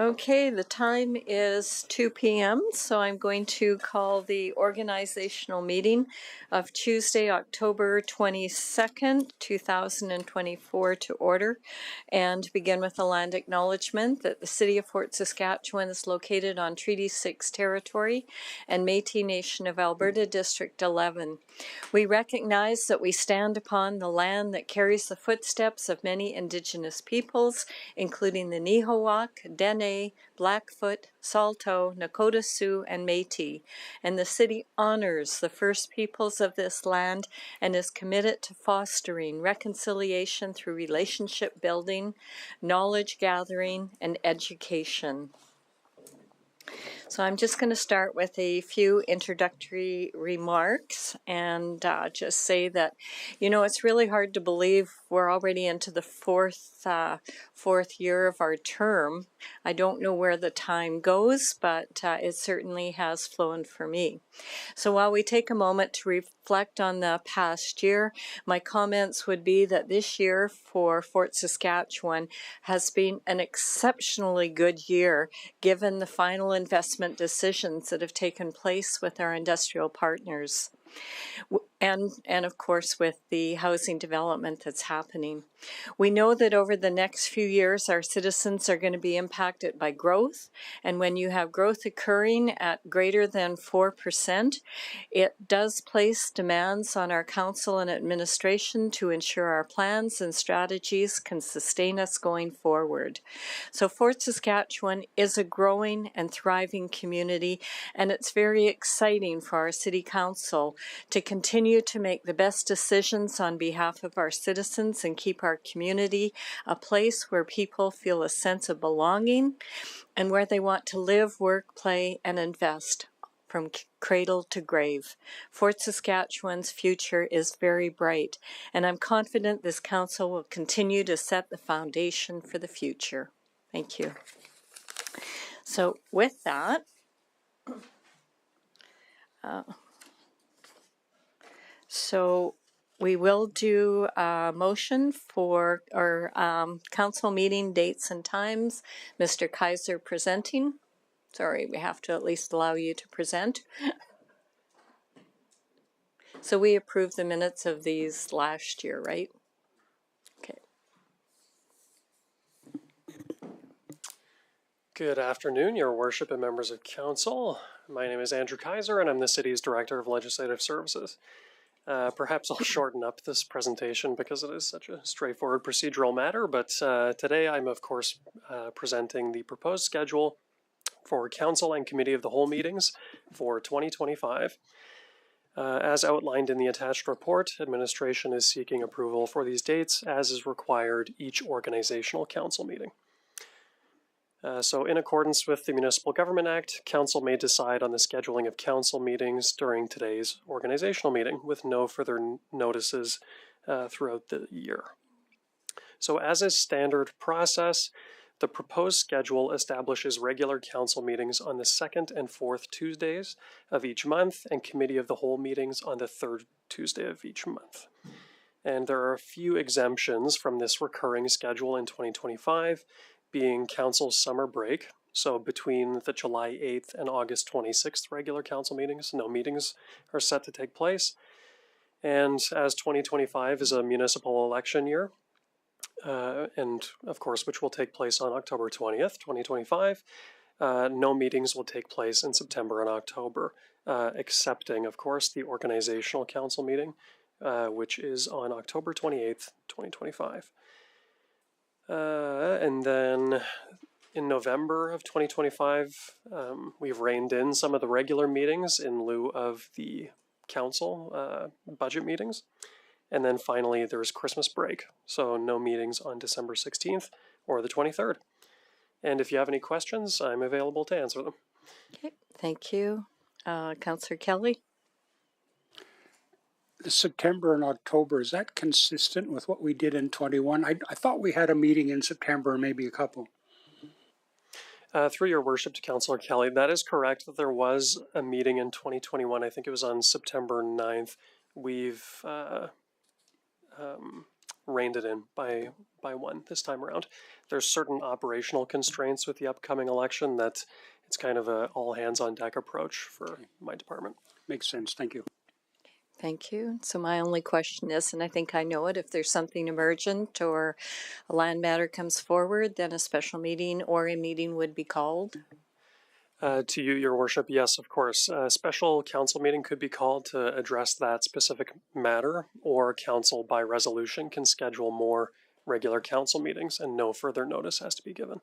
Okay, the time is 2 p.m., so I'm going to call the organizational meeting of Tuesday, October 22nd, 2024 to order, and begin with a land acknowledgement that the City of Fort Saskatchewan is located on Treaty 6 territory and Métis Nation of Alberta, District 11. We recognize that we stand upon the land that carries the footsteps of many Indigenous peoples, including the Nihilwak, Dene, Blackfoot, Saulteaux, Nakota Sioux, and Métis, and the city honors the first peoples of this land and is committed to fostering reconciliation through relationship building, knowledge gathering, and education. So I'm just going to start with a few introductory remarks and just say that, it's really hard to believe we're already into the fourth year of our term. I don't know where the time goes, but it certainly has flown for me. So while we take a moment to reflect on the past year, my comments would be that this year for Fort Saskatchewan has been an exceptionally good year, given the final investment decisions that have taken place with our industrial partners. And of course with the housing development that's happening. We know that over the next few years our citizens are going to be impacted by growth, and when you have growth occurring at greater than 4%, it does place demands on our council and administration to ensure our plans and strategies can sustain us going forward. So Fort Saskatchewan is a growing and thriving community, and it's very exciting for our City Council to continue to make the best decisions on behalf of our citizens and keep our community a place where people feel a sense of belonging and where they want to live, work, play, and invest from cradle to grave. Fort Saskatchewan's future is very bright, and I'm confident this council will continue to set the foundation for the future. Thank you. So with that, so we will do a motion for our council meeting dates and times. Mr. Kaiser presenting. Sorry, we have to at least allow you to present. So we approved the minutes of these last year, right? Okay. Good afternoon, Your Worship and members of Council. My name is Andrew Kaiser, and I'm the City's Director of Legislative Services. Perhaps I'll shorten up this presentation because it is such a straightforward procedural matter, but today I'm, of course, presenting the proposed schedule for Council and Committee of the Whole meetings for 2025. As outlined in the attached report, administration is seeking approval for these dates, as is required each organizational council meeting. So in accordance with the Municipal Government Act, Council may decide on the scheduling of council meetings during today's organizational meeting with no further notices throughout the year. So as is standard process, the proposed schedule establishes regular council meetings on the second and fourth Tuesdays of each month and Committee of the Whole meetings on the third Tuesday of each month. And there are a few exemptions from this recurring schedule in 2025, being Council's summer break. So between the July 8th and August 26th regular council meetings, no meetings are set to take place. And as 2025 is a municipal election year, and of course, which will take place on October 20th, 2025, no meetings will take place in September and October, excepting, of course, the organizational council meeting, which is on October 28th, 2025. And then in November of 2025, we've reined in some of the regular meetings in lieu of the council budget meetings. And then finally, there's Christmas break, so no meetings on December 16th or the 23rd. And if you have any questions, I'm available to answer them. Okay, thank you. Councillor Kelly? The September and October, is that consistent with what we did in 21? I thought we had a meeting in September, maybe a couple. Through your worship to Councillor Kelly, that is correct that there was a meeting in 2021. I think it was on September 9th. We've reined it in by one this time around. There's certain operational constraints with the upcoming election that it's kind of a all hands on deck approach for my department. Makes sense. Thank you. Thank you. So my only question is, and I think I know it, if there's something emergent or a land matter comes forward, then a special meeting or a meeting would be called. To you, Your Worship, yes, of course. A special council meeting could be called to address that specific matter, or council by resolution can schedule more regular council meetings and no further notice has to be given.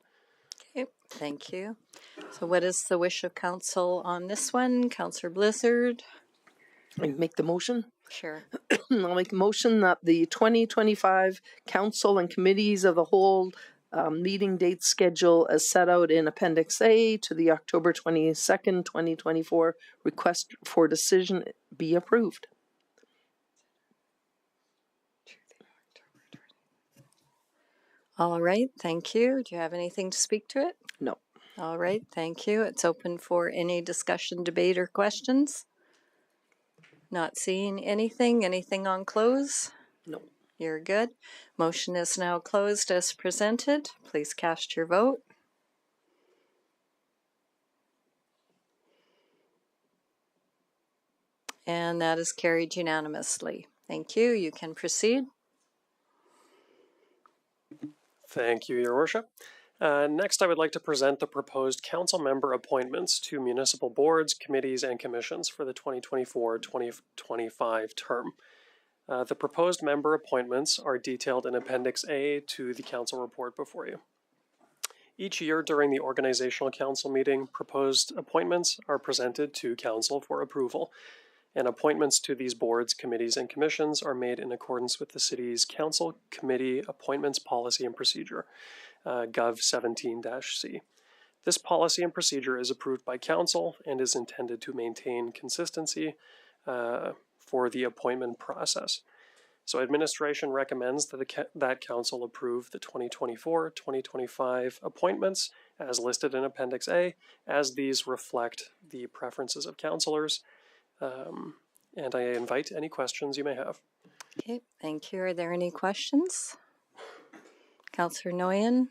Okay, thank you. So what is the wish of council on this one? Councillor Blizzard? I make the motion. Sure. I'll make a motion that the 2025 council and committees of the whole meeting date schedule as set out in Appendix A to the October 22nd, 2024 request for decision be approved. All right, thank you. Do you have anything to speak to it? No. All right, thank you. It's open for any discussion, debate, or questions. Not seeing anything. Anything on close? No. You're good. Motion is now closed as presented. Please cast your vote. And that is carried unanimously. Thank you. You can proceed. Thank you, Your Worship. Next, I would like to present the proposed council member appointments to municipal boards, committees, and commissions for the 2024-2025 term. The proposed member appointments are detailed in Appendix A to the council report before you. Each year during the organizational council meeting, proposed appointments are presented to council for approval, and appointments to these boards, committees, and commissions are made in accordance with the city's council committee appointments policy and procedure, Gov 17-C. This policy and procedure is approved by council and is intended to maintain consistency for the appointment process. So administration recommends that council approve the 2024-2025 appointments as listed in Appendix A, as these reflect the preferences of councilors. And I invite any questions you may have. Okay, thank you. Are there any questions? Councillor Nguyen?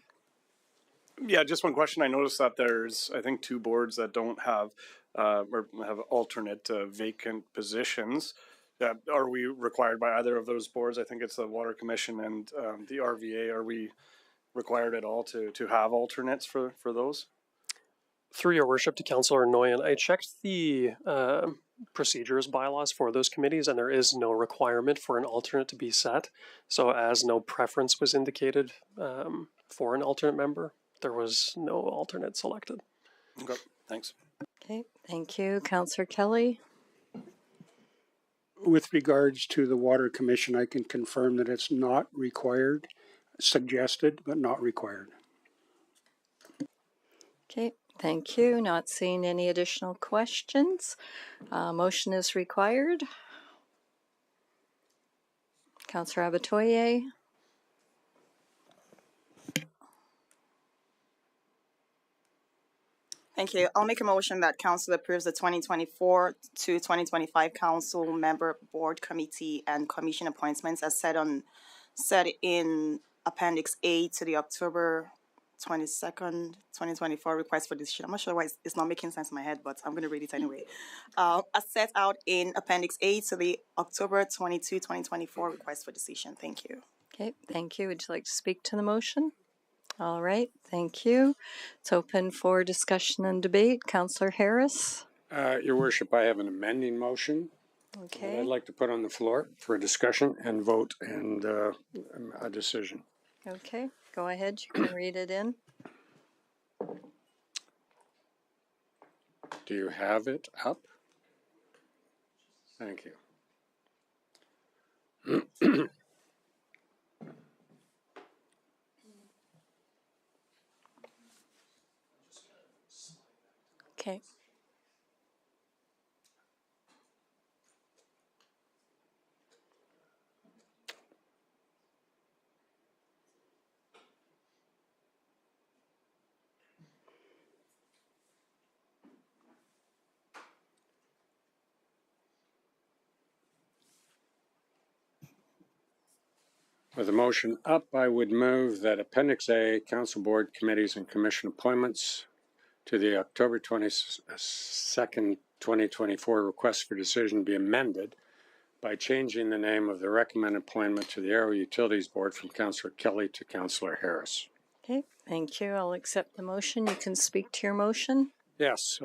Yeah, just one question. I noticed that there's, I think, 2 boards that don't have or have alternate vacant positions. Are we required by either of those boards? I think it's the Water Commission and the RVA. Are we required at all to have alternates for those? Through Your Worship to Councillor Nguyen, I checked the procedures bylaws for those committees, and there is no requirement for an alternate to be set. So as no preference was indicated for an alternate member, there was no alternate selected. Okay, thanks. Okay, thank you. Councillor Kelly? With regards to the Water Commission, I can confirm that it's not required, suggested, but not required. Okay, thank you. Not seeing any additional questions. Motion is required. Councillor Abatoye? Thank you. I'll make a motion that council approves the 2024 to 2025 council member board committee and commission appointments as set in Appendix A to the October 22nd, 2024 request for decision. I'm not sure why it's not making sense in my head, but I'm going to read it anyway. As set out in Appendix A to the October 22, 2024 request for decision. Thank you. Okay, thank you. Would you like to speak to the motion? All right, thank you. It's open for discussion and debate. Councillor Harris? Your Worship, I have an amending motion that Okay, I'd like to put on the floor for a discussion and vote and a decision. okay, go ahead. You can read it in. Do you have it up? Thank you. Okay. With a motion up, I would move that Appendix A, Council Board Committees and Commission Appointments to the October 22nd, 2024 request for decision be amended by changing the name of the recommended appointment to the Aero Utilities Board from Councillor Kelly to Councillor Harris. Okay, thank you. I'll accept the motion. You can speak to your motion. Yes,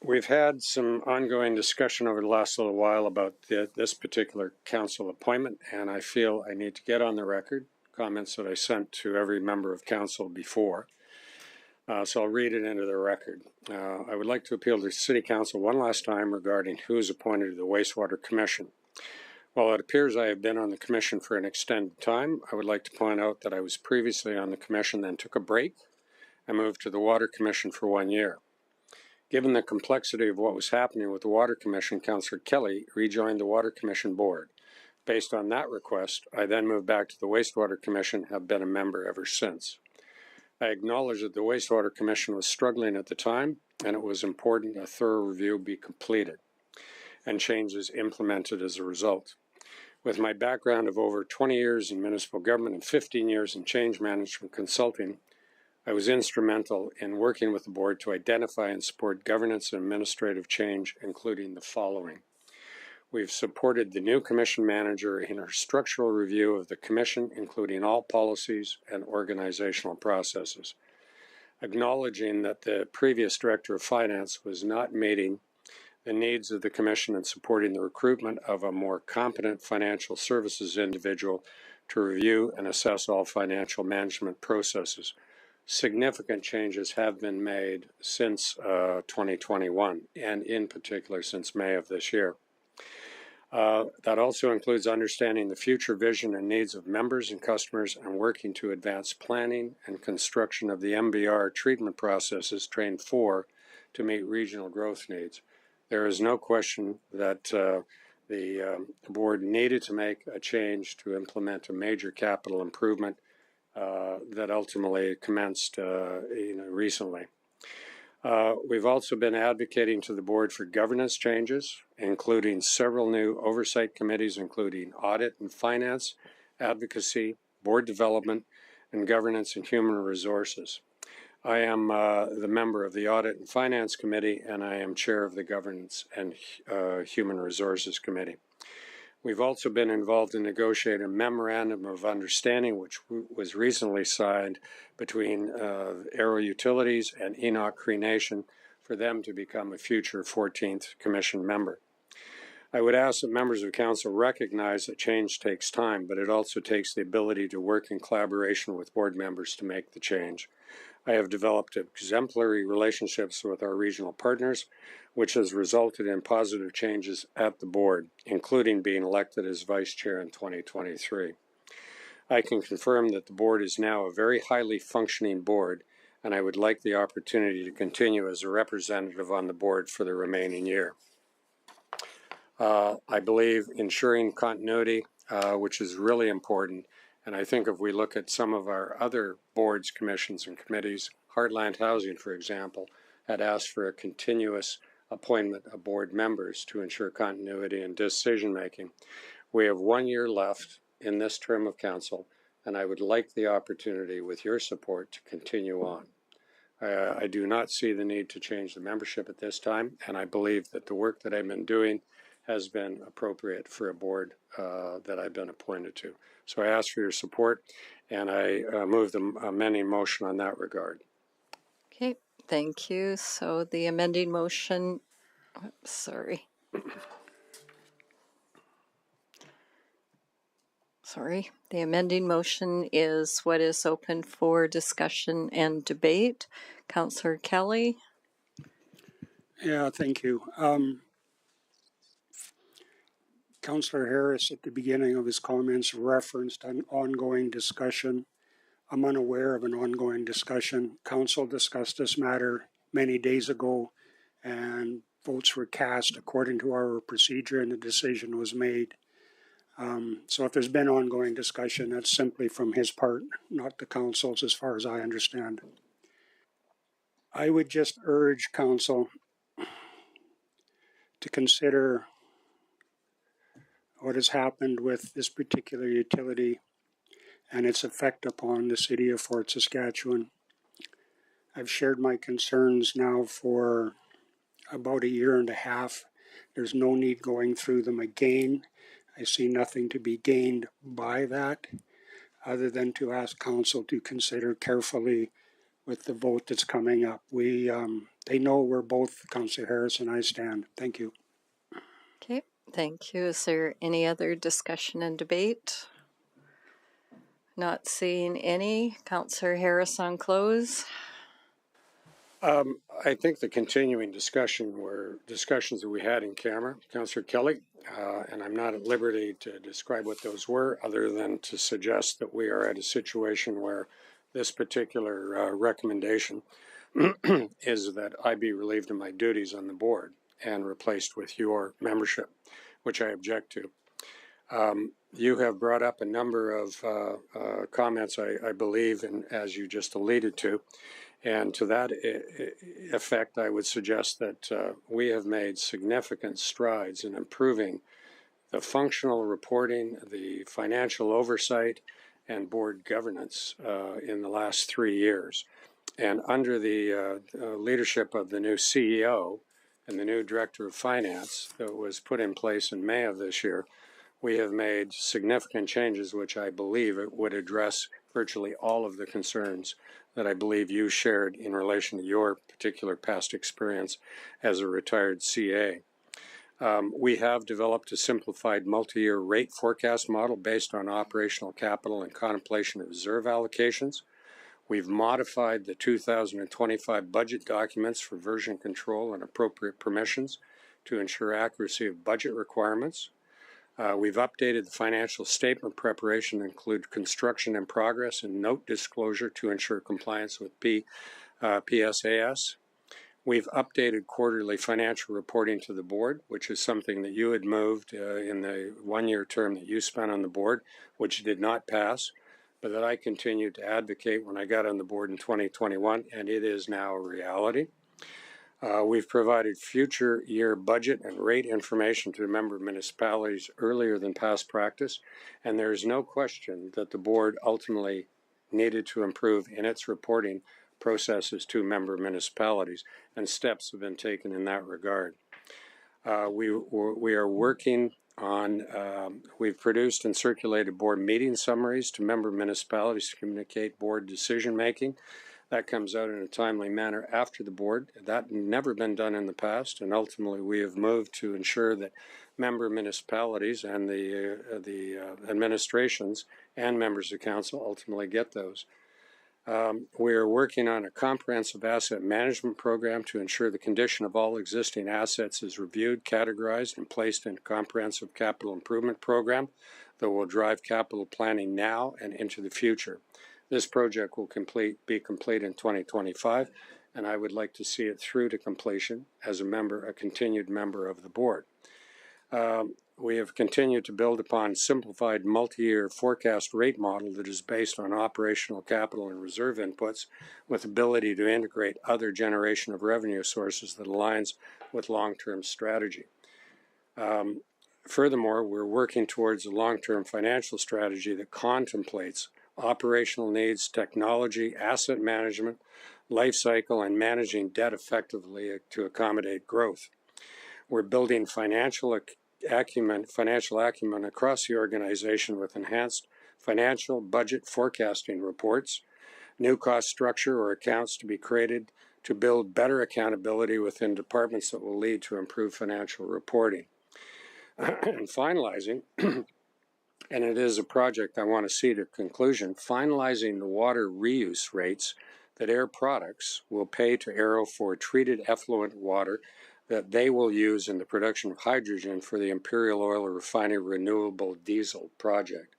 we've had some ongoing discussion over the last little while about this particular council appointment, and I feel I need to get on the record comments that I sent to every member of council before. So I'll read it into the record. I would like to appeal to City Council one last time regarding who is appointed to the Wastewater Commission. While it appears I have been on the commission for an extended time, I would like to point out that I was previously on the commission, then took a break and moved to the Water Commission for 1 year. Given the complexity of what was happening with the Water Commission, Councillor Kelly rejoined the Water Commission board. Based on that request, I then moved back to the Wastewater Commission, have been a member ever since. I acknowledge that the Wastewater Commission was struggling at the time, and it was important a thorough review be completed and changes implemented as a result. With my background of over 20 years in municipal government and 15 years in change management consulting, I was instrumental in working with the board to identify and support governance and administrative change, including the following. We've supported the new commission manager in her structural review of the commission, including all policies and organizational processes. Acknowledging that the previous director of finance was not meeting the needs of the commission and supporting the recruitment of a more competent financial services individual to review and assess all financial management processes. Significant changes have been made since 2021, and in particular since May of this year. That also includes understanding the future vision and needs of members and customers and working to advance planning and construction of the MBR treatment processes Train 4 to meet regional growth needs. There is no question that the board needed to make a change to implement a major capital improvement that ultimately commenced recently. We've also been advocating to the board for governance changes, including several new oversight committees, including audit and finance, advocacy, board development, and governance and human resources. I am the member of the Audit and Finance Committee, and I am chair of the Governance and Human Resources Committee. We've also been involved in negotiating a memorandum of understanding, which was recently signed between Aero Utilities and Enoch Cree Nation for them to become a future 14th Commission member. I would ask that members of council recognize that change takes time, but it also takes the ability to work in collaboration with board members to make the change. I have developed exemplary relationships with our regional partners, which has resulted in positive changes at the board, including being elected as vice chair in 2023. I can confirm that the board is now a very highly functioning board, and I would like the opportunity to continue as a representative on the board for the remaining year. I believe ensuring continuity, which is really important. And I think if we look at some of our other boards, commissions, and committees, Heartland Housing, for example, had asked for a continuous appointment of board members to ensure continuity and decision-making. We have 1 year left in this term of council, and I would like the opportunity, with your support, to continue on. I do not see the need to change the membership at this time, and I believe that the work that I've been doing has been appropriate for a board that I've been appointed to. So I ask for your support, and I move the amending motion on that regard. Okay, thank you. So the amending motion, the amending motion is what is open for discussion and debate. Councillor Kelly. Yeah, thank you. Councillor Harris, at the beginning of his comments, referenced an ongoing discussion. I'm unaware of an ongoing discussion. Council discussed this matter many days ago, and votes were cast according to our procedure, and the decision was made. So if there's been ongoing discussion, that's simply from his part, not the council's, as far as I understand. I would just urge council to consider what has happened with this particular utility and its effect upon the city of Fort Saskatchewan. I've shared my concerns now for about a year and a half. There's no need going through them again. I see nothing to be gained by that, other than to ask council to consider carefully with the vote that's coming up. They know where both Councillor Harris and I stand. Thank you. Okay, thank you. Is there any other discussion and debate? Not seeing any. Councillor Harris on close. I think the continuing discussion were discussions that we had in camera, Councillor Kelly, and I'm not at liberty to describe what those were other than to suggest that we are at a situation where this particular recommendation is that I be relieved of my duties on the board and replaced with your membership, which I object to. You have brought up a number of comments, I believe, and as you just alluded to, and to that effect, I would suggest that we have made significant strides in improving the functional reporting, the financial oversight, and board governance in the last 3 years. And under the leadership of the new CEO and the new Director of Finance that was put in place in May of this year, we have made significant changes which I believe it would address virtually all of the concerns that I believe you shared in relation to your particular past experience as a retired CA. We have developed a simplified multi-year rate forecast model based on operational capital and contemplation of reserve allocations. We've modified the 2025 budget documents for version control and appropriate permissions to ensure accuracy of budget requirements. We've updated the financial statement preparation to include construction in progress and note disclosure to ensure compliance with PSAS. We've updated quarterly financial reporting to the board, which is something that you had moved in the 1-year term that you spent on the board, which did not pass, but that I continued to advocate when I got on the board in 2021, and it is now a reality. We've provided future year budget and rate information to member municipalities earlier than past practice, and there is no question that the board ultimately needed to improve in its reporting processes to member municipalities, and steps have been taken in that regard. We are working on, we've produced and circulated board meeting summaries to member municipalities to communicate board decision making. That comes out in a timely manner after the board. That never been done in the past, and ultimately we have moved to ensure that member municipalities and the administrations and members of council ultimately get those. We are working on a comprehensive asset management program to ensure the condition of all existing assets is reviewed, categorized, and placed in a comprehensive capital improvement program that will drive capital planning now and into the future. This project will be complete in 2025, and I would like to see it through to completion as a continued member of the board. We have continued to build upon simplified multi-year forecast rate model that is based on operational capital and reserve inputs with ability to integrate other generation of revenue sources that aligns with long-term strategy. Furthermore, we're working towards a long-term financial strategy that contemplates operational needs, technology, asset management, life cycle, and managing debt effectively to accommodate growth. We're building financial acumen across the organization with enhanced financial budget forecasting reports, new cost structure or accounts to be created to build better accountability within departments that will lead to improved financial reporting. And finalizing, and it is a project I want to see to conclusion, finalizing the water reuse rates that Air Products will pay to Aero for treated effluent water that they will use in the production of hydrogen for the Imperial Oil Refinery Renewable Diesel project.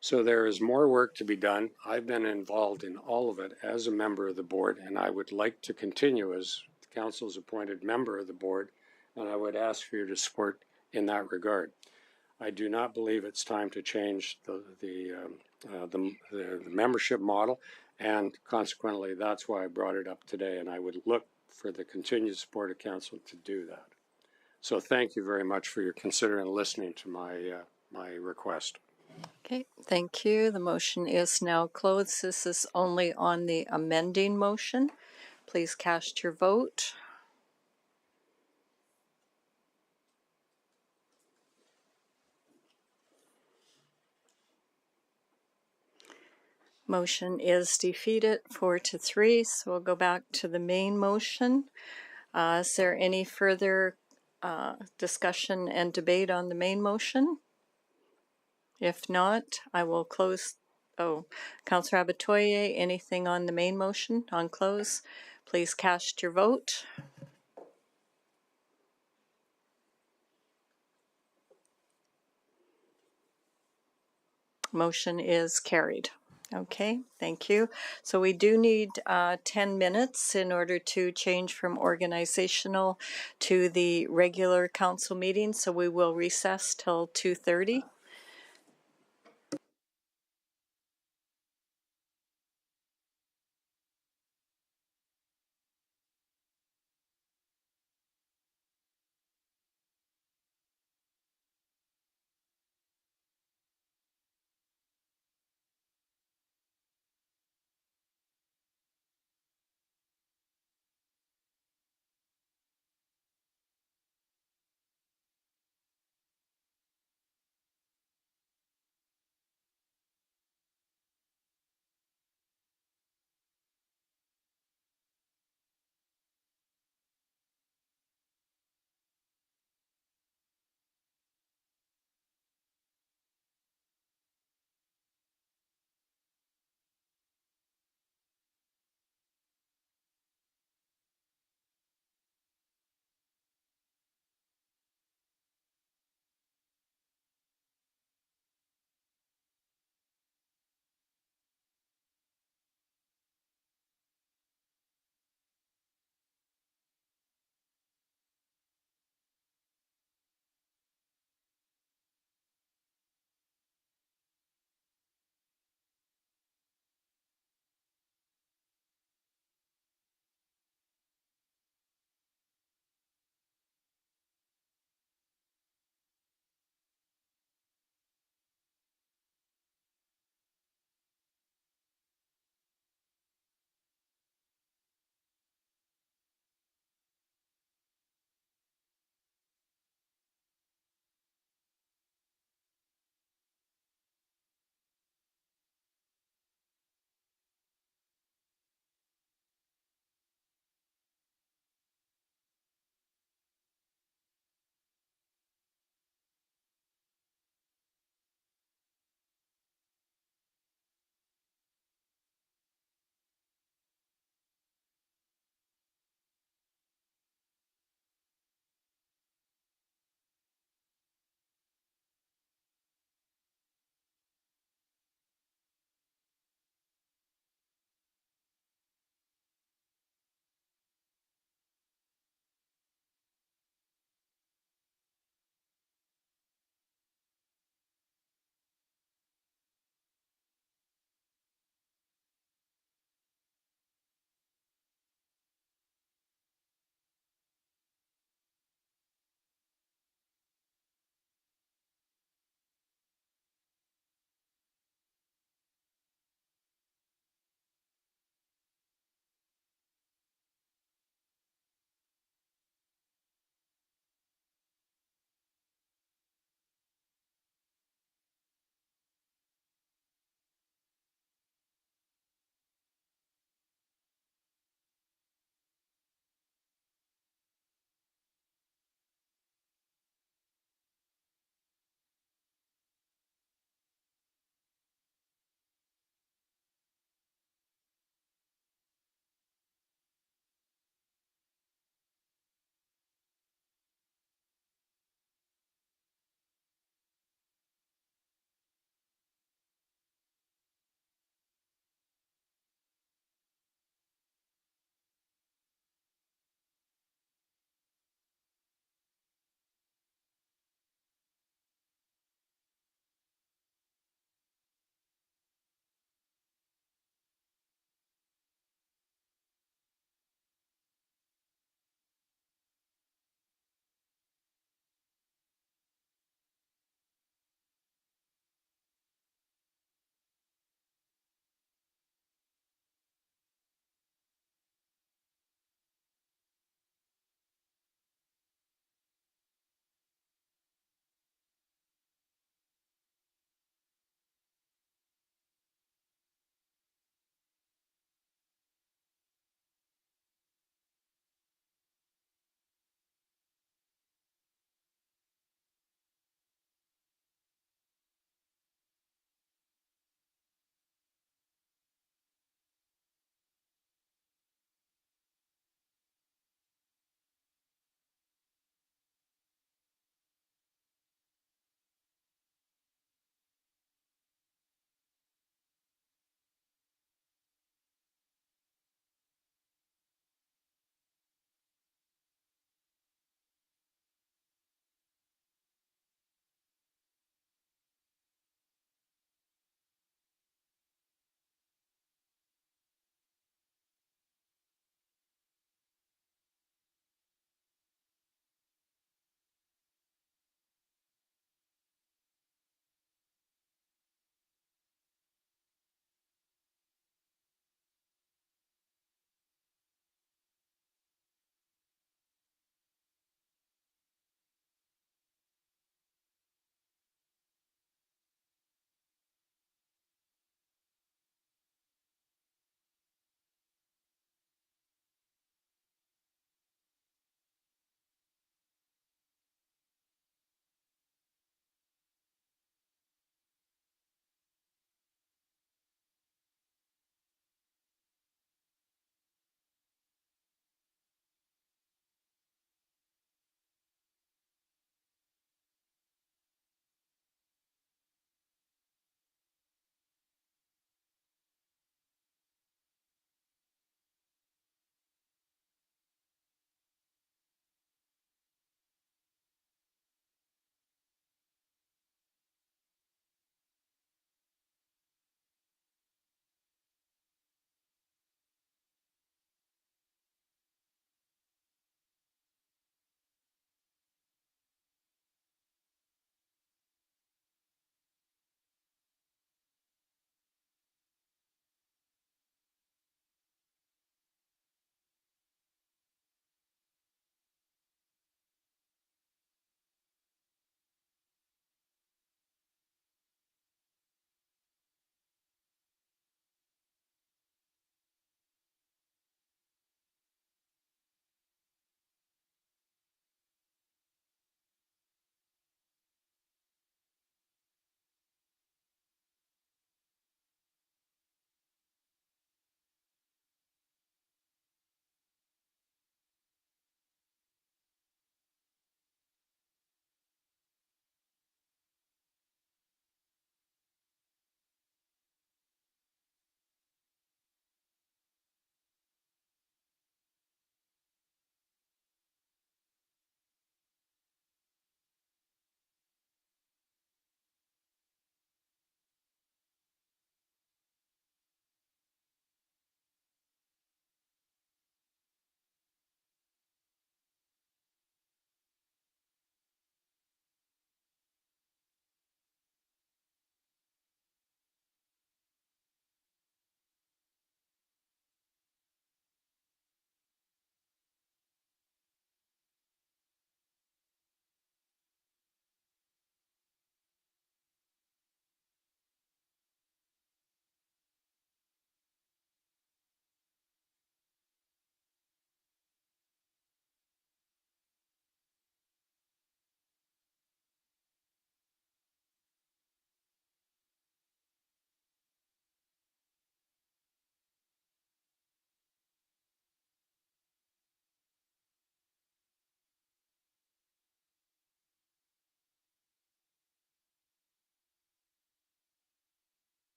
So there is more work to be done. I've been involved in all of it as a member of the board, and I would like to continue as the council's appointed member of the board, and I would ask for your support in that regard. I do not believe it's time to change the membership model, and consequently, that's why I brought it up today, and I would look for the continued support of council to do that. So thank you very much for your considering listening to my request. Okay, thank you. The motion is now closed. This is only on the amending motion. Please cast your vote. Motion is defeated 4-3. So we'll go back to the main motion. Is there any further discussion and debate on the main motion? If not, I will close. Oh, Councillor Abatoye, anything on the main motion on close? Please cast your vote. Motion is carried. Okay, thank you. So we do need 10 minutes in order to change from organizational to the regular council meeting. So we will recess till 2:30.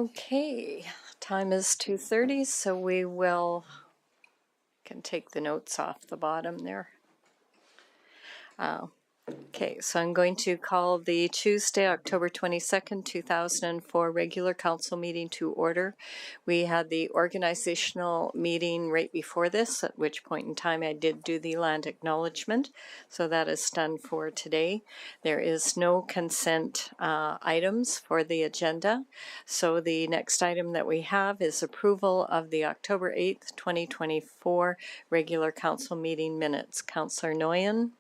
Okay, time is 2:30, so we can take the notes off the bottom there. Okay, so I'm going to call the Tuesday, October 22nd, 2004 regular council meeting to order. We had the organizational meeting right before this, at which point in time I did do the land acknowledgement. So that is done for today. There is no consent items for the agenda. So the next item that we have is approval of the October 8th, 2024 regular council meeting minutes. Councillor Noyen.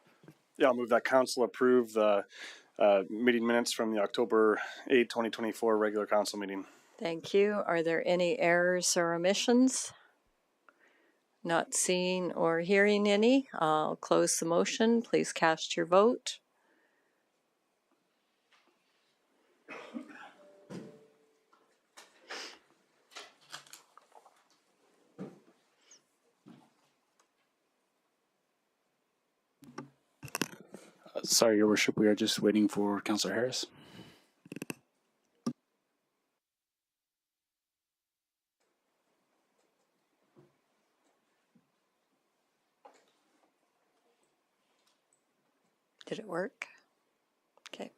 Yeah, I'll move that council approve the meeting minutes from the October 8, 2024 regular council meeting. Thank you. Are there any errors or omissions? Not seeing or hearing any. I'll close the motion. Please cast your vote. Sorry, Your Worship, we are just waiting for Councillor Harris. Did it work? Okay.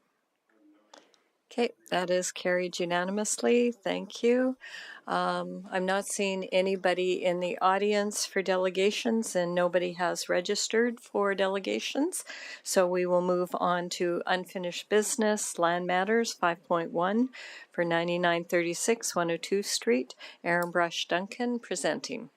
Okay, that is carried unanimously. Thank you. I'm not seeing anybody in the audience for delegations, and nobody has registered for delegations. So we will move on to unfinished business, land matters 5.1 for 9936 102 Street. Aaron Brush Duncan presenting.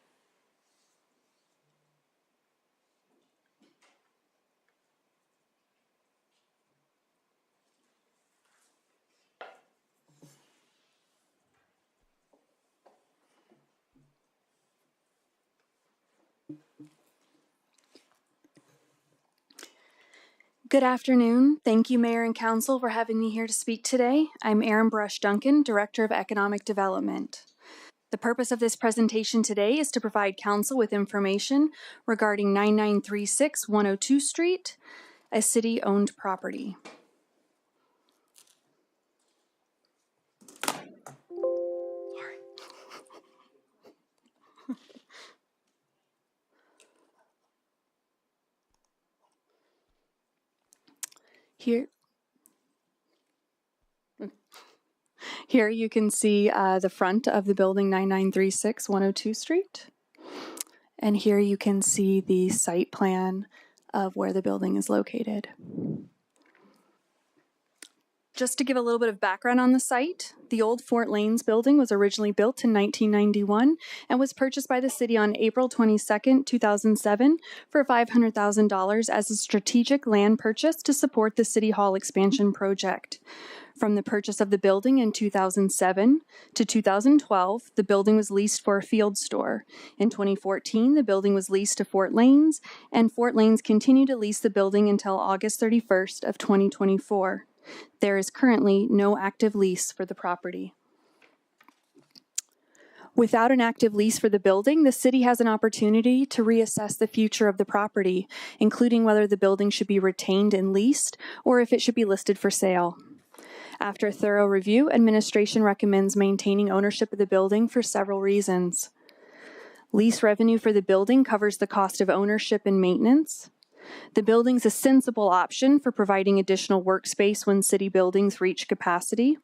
Good afternoon. Thank you, Mayor and Council, for having me here to speak today. I'm Aaron Brush Duncan, Director of Economic Development. The purpose of this presentation today is to provide Council with information regarding 9936 102 Street, a city-owned property. Here you can see the front of the building 9936 102 Street. And here you can see the site plan of where the building is located. Just to give a little bit of background on the site, the old Fort Lanes building was originally built in 1991 and was purchased by the city on April 22, 2007 for $500,000 as a strategic land purchase to support the City Hall expansion project. From the purchase of the building in 2007 to 2012, the building was leased for a field store. In 2014, the building was leased to Fort Lanes, and Fort Lanes continued to lease the building until August 31st of 2024. There is currently no active lease for the property. Without an active lease for the building, the city has an opportunity to reassess the future of the property, including whether the building should be retained and leased or if it should be listed for sale. After a thorough review, administration recommends maintaining ownership of the building for several reasons. Lease revenue for the building covers the cost of ownership and maintenance. The building's a sensible option for providing additional workspace when city buildings reach capacity.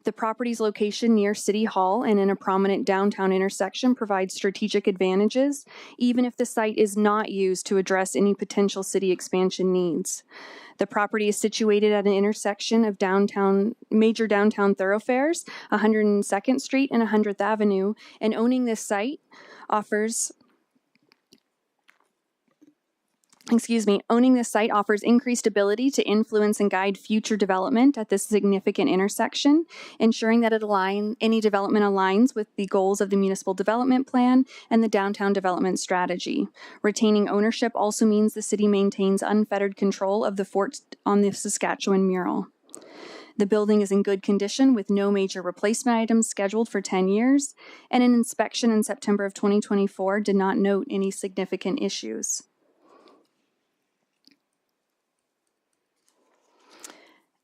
The property's location near City Hall and in a prominent downtown intersection provides strategic advantages, even if the site is not used to address any potential city expansion needs. The property is situated at an intersection of major downtown thoroughfares, 102nd Street and 100th Avenue, and owning this site offers increased ability to influence and guide future development at this significant intersection, ensuring that any development aligns with the goals of the municipal development plan and the downtown development strategy. Retaining ownership also means the city maintains unfettered control of the fort on the Saskatchewan mural. The building is in good condition with no major replacement items scheduled for 10 years, and an inspection in September of 2024 did not note any significant issues.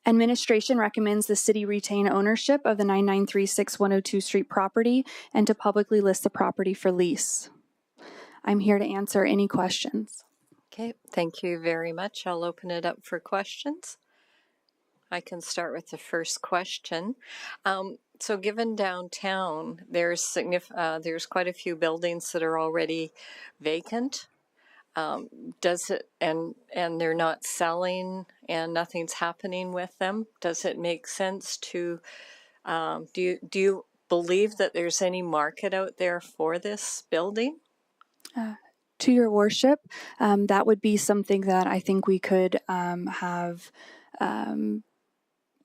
Administration recommends the city retain ownership of the 9936 102 Street property and to publicly list the property for lease. I'm here to answer any questions. Okay, thank you very much. I'll open it up for questions. I can start with the first question. So given downtown, there's quite a few buildings that are already vacant. Does it, and they're not selling and nothing's happening with them? Does it make sense to, do you believe that there's any market out there for this building? To your worship, that would be something that I think we could have.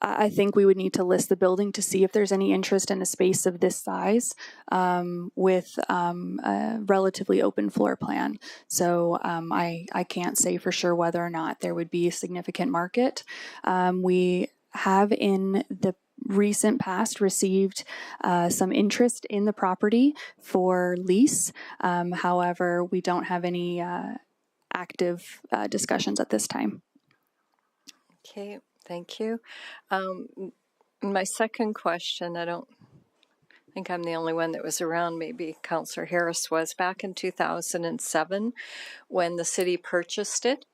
I think we would need to list the building to see if there's any interest in a space of this size with a relatively open floor plan. So I can't say for sure whether or not there would be a significant market. We have in the recent past received some interest in the property for lease. However, we don't have any active discussions at this time. Okay, thank you. My second question, I don't think I'm the only one that was around, maybe Councillor Harris was, back in 2007 when the city purchased it.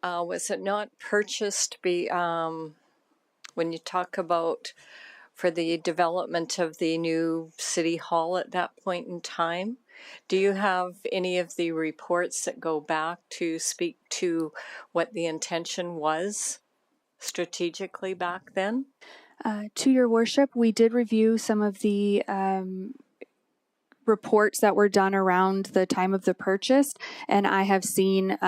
Was it not purchased when you talk about for the development of the new city hall at that point in time? Do you have any of the reports that go back to speak to what the intention was strategically back then? To your worship, we did review some of the reports that were done around the time of the purchase, and I have seen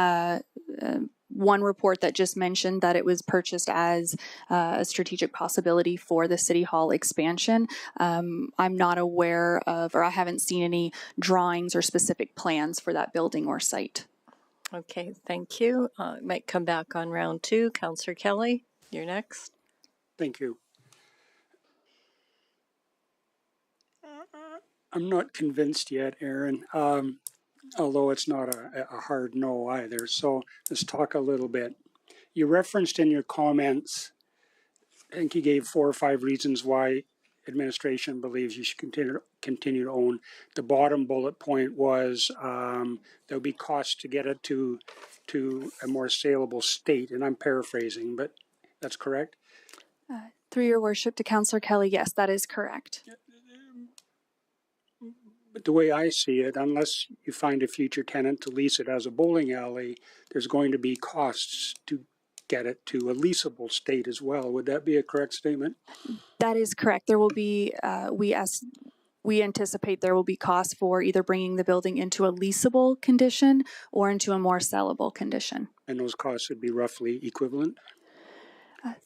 one report that just mentioned that it was purchased as a strategic possibility for the City Hall expansion. I'm not aware of, or I haven't seen any drawings or specific plans for that building or site. Okay, thank you. Might come back on round two. Councillor Kelly, you're next. Thank you. I'm not convinced yet, Aaron, although it's not a hard no either. So let's talk a little bit. You referenced in your comments, I think you gave 4 or 5 reasons why administration believes you should continue to own. The bottom bullet point was there'll be costs to get it to a more saleable state, and I'm paraphrasing, but that's correct? Through your worship to Councillor Kelly, yes, that is correct. But the way I see it, unless you find a future tenant to lease it as a bowling alley, there's going to be costs to get it to a leasable state as well. Would that be a correct statement? That is correct. There will be, we anticipate there will be costs for either bringing the building into a leasable condition or into a more sellable condition. And those costs would be roughly equivalent?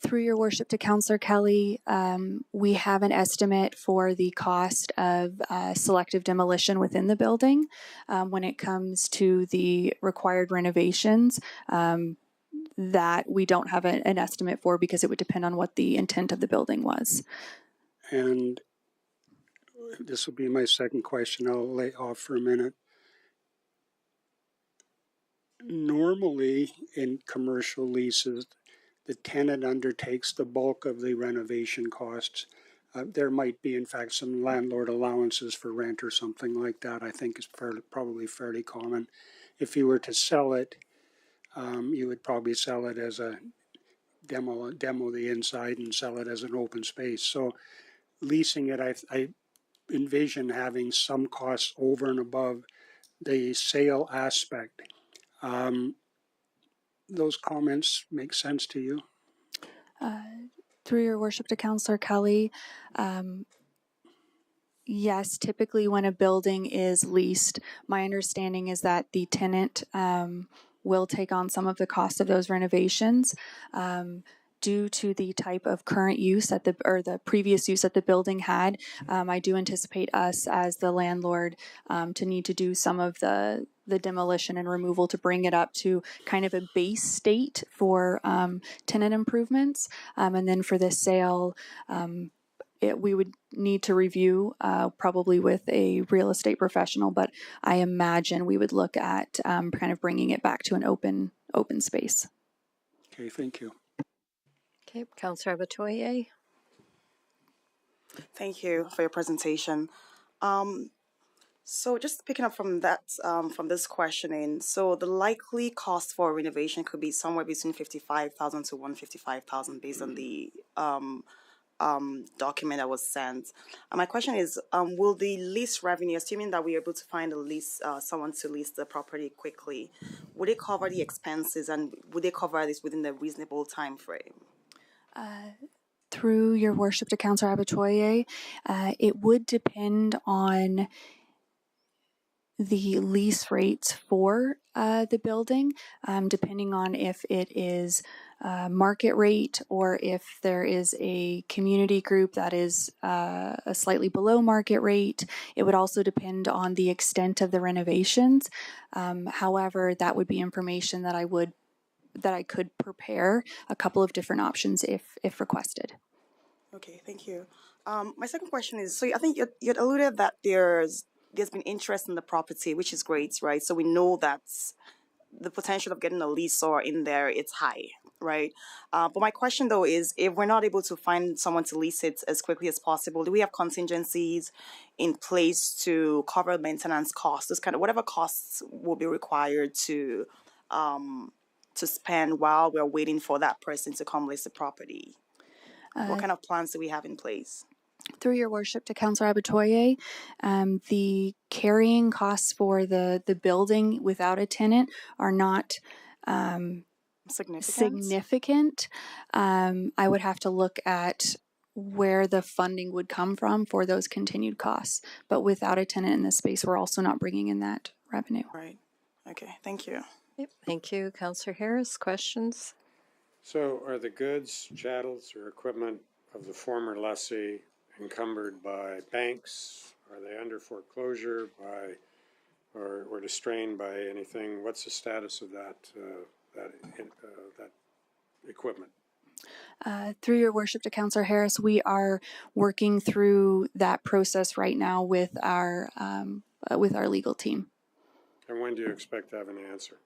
Through your worship to Councillor Kelly, we have an estimate for the cost of selective demolition within the building. When it comes to the required renovations, that we don't have an estimate for because it would depend on what the intent of the building was. And this will be my second question. I'll lay off for a minute. Normally in commercial leases, the tenant undertakes the bulk of the renovation costs. There might be, in fact, some landlord allowances for rent or something like that. I think is probably fairly common. If you were to sell it, you would probably sell it as a demo the inside and sell it as an open space. So leasing it, I envision having some costs over and above the sale aspect. Those comments make sense to you? Through your worship to Councillor Kelly, yes, typically when a building is leased, my understanding is that the tenant will take on some of the cost of those renovations. Due to the type of current use at the previous use that the building had, I do anticipate us as the landlord to need to do some of the demolition and removal to bring it up to kind of a base state for tenant improvements. And then for the sale, we would need to review probably with a real estate professional, but I imagine we would look at kind of bringing it back to an open space. Okay, thank you. Okay, Councillor Abatoye. Thank you for your presentation. So just picking up from that, from this questioning, so the likely cost for renovation could be somewhere between 55,000 to 155,000 based on the document that was sent. My question is, will the lease revenue, assuming that we're able to find a lease, someone to lease the property quickly, would it cover the expenses, and would they cover this within the reasonable time frame? Through your worship to Councillor Abatoye, it would depend on the lease rates for the building, depending on if it is market rate or if there is a community group that is a slightly below market rate. It would also depend on the extent of the renovations. However, that would be information that I could prepare a couple of different options if requested. Okay, thank you. My second question is, so I think you alluded that there's been interest in the property, which is great, right? So we know that the potential of getting a leaseor in there, it's high, right? But my question though is, if we're not able to find someone to lease it as quickly as possible, do we have contingencies in place to cover maintenance costs, this kind of whatever costs will be required to spend while we're waiting for that person to come lease the property? What kind of plans do we have in place? Through your worship to Councillor Abatoye, the carrying costs for the building without a tenant are not significant. I would have to look at where the funding would come from for those continued costs. But without a tenant in this space, we're also not bringing in that revenue. Right. Okay, thank you. Yep. Thank you. Councillor Harris, questions? So are the goods, chattels, or equipment of the former lessee encumbered by banks? Are they under foreclosure by or distrained by anything? What's the status of that equipment? Through your worship to Councillor Harris, we are working through that process right now with our legal team. And when do you expect to have an answer?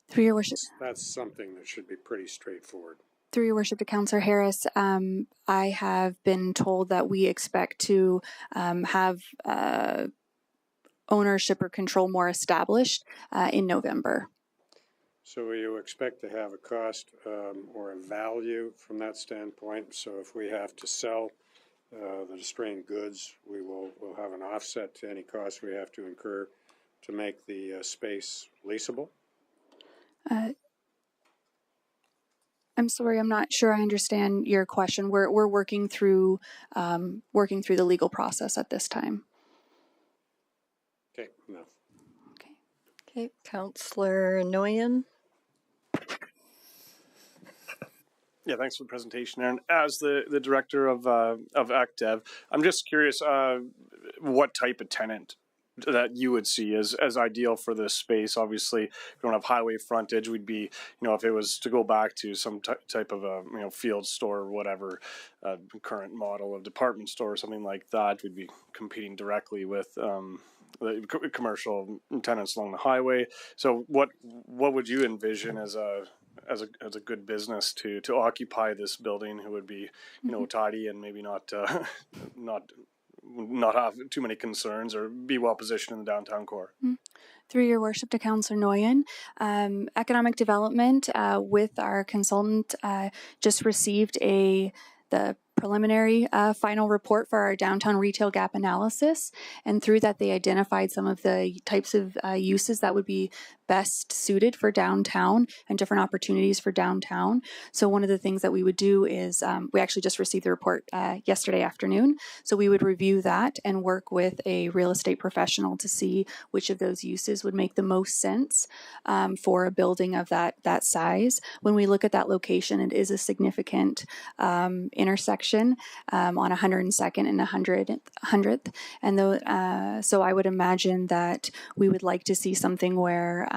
Through your worship. That's something that should be pretty straightforward. Through your worship to Councillor Harris, I have been told that we expect to have ownership or control more established in November. So will you expect to have a cost or a value from that standpoint? So if we have to sell the distrained goods, we'll have an offset to any costs we have to incur to make the space leasable? I'm sorry, I'm not sure I understand your question. We're working through the legal process at this time. Okay, enough. Okay, Councillor Nguyen. Yeah, thanks for the presentation, Aaron. As the director of ActDev, I'm just curious what type of tenant that you would see as ideal for this space. Obviously, we don't have highway frontage. We'd be, if it was to go back to some type of a field store or whatever, current model of department store or something like that, we'd be competing directly with the commercial tenants along the highway. So what would you envision as a good business to occupy this building, who would be tidy and maybe not have too many concerns or be well positioned in the downtown core? Through your worship to Councillor Nguyen, economic development with our consultant just received the preliminary final report for our downtown retail gap analysis, and through that they identified some of the types of uses that would be best suited for downtown and different opportunities for downtown. So one of the things that we would do is we actually just received the report yesterday afternoon, so we would review that and work with a real estate professional to see which of those uses would make the most sense for a building of that size. When we look at that location, it is a significant intersection on 102nd and 100th, and so I would imagine that we would like to see something where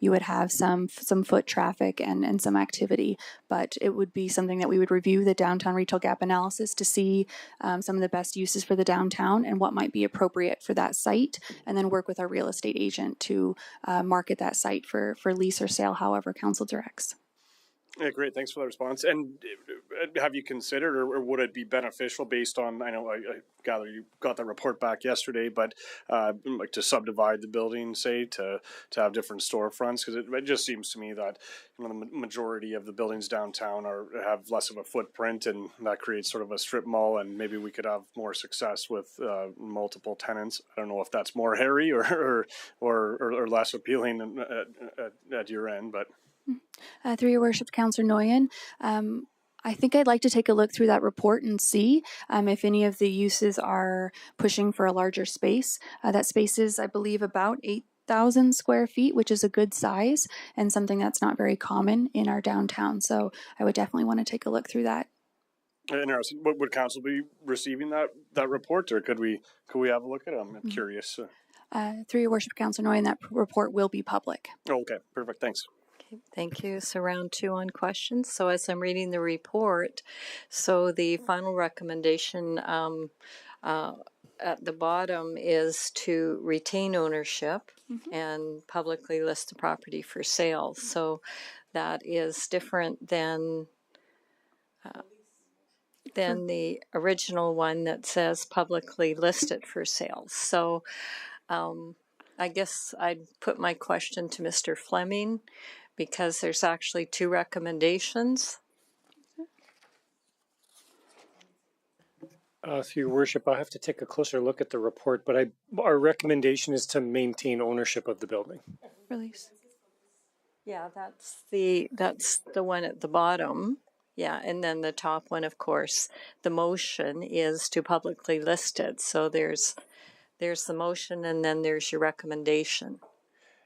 you would have some foot traffic and some activity, but it would be something that we would review the downtown retail gap analysis to see some of the best uses for the downtown and what might be appropriate for that site, and then work with our real estate agent to market that site for lease or sale, however council directs. Yeah, great. Thanks for that response. And have you considered, or would it be beneficial based on, I know I gather you got the report back yesterday, but like to subdivide the building, say, to have different storefronts? Because it just seems to me that the majority of the buildings downtown have less of a footprint, and that creates sort of a strip mall, and maybe we could have more success with multiple tenants. I don't know if that's more hairy or less appealing at your end, but. Through your worship, Councillor Noyen, I think I'd like to take a look through that report and see if any of the uses are pushing for a larger space. That space is, I believe, about 8,000 square feet, which is a good size and something that's not very common in our downtown. So I would definitely want to take a look through that. Interesting. Would council be receiving that report, or could we have a look at it? I'm curious. Through your worship, Councillor Noyen, that report will be public. Oh, okay, perfect. Thanks. Okay, thank you. So round 2 on questions. So as I'm reading the report, so the final recommendation at the bottom is to retain ownership and publicly list the property for sale. So that is different than the original one that says publicly listed for sale. So I guess I'd put my question to Mr. Fleming, because there's actually 2 recommendations. Through your worship, I'll have to take a closer look at the report, but our recommendation is to maintain ownership of the building. Release. Yeah, that's the one at the bottom. Yeah, and then the top one, of course, the motion is to publicly list it. So there's the motion, and then there's your recommendation.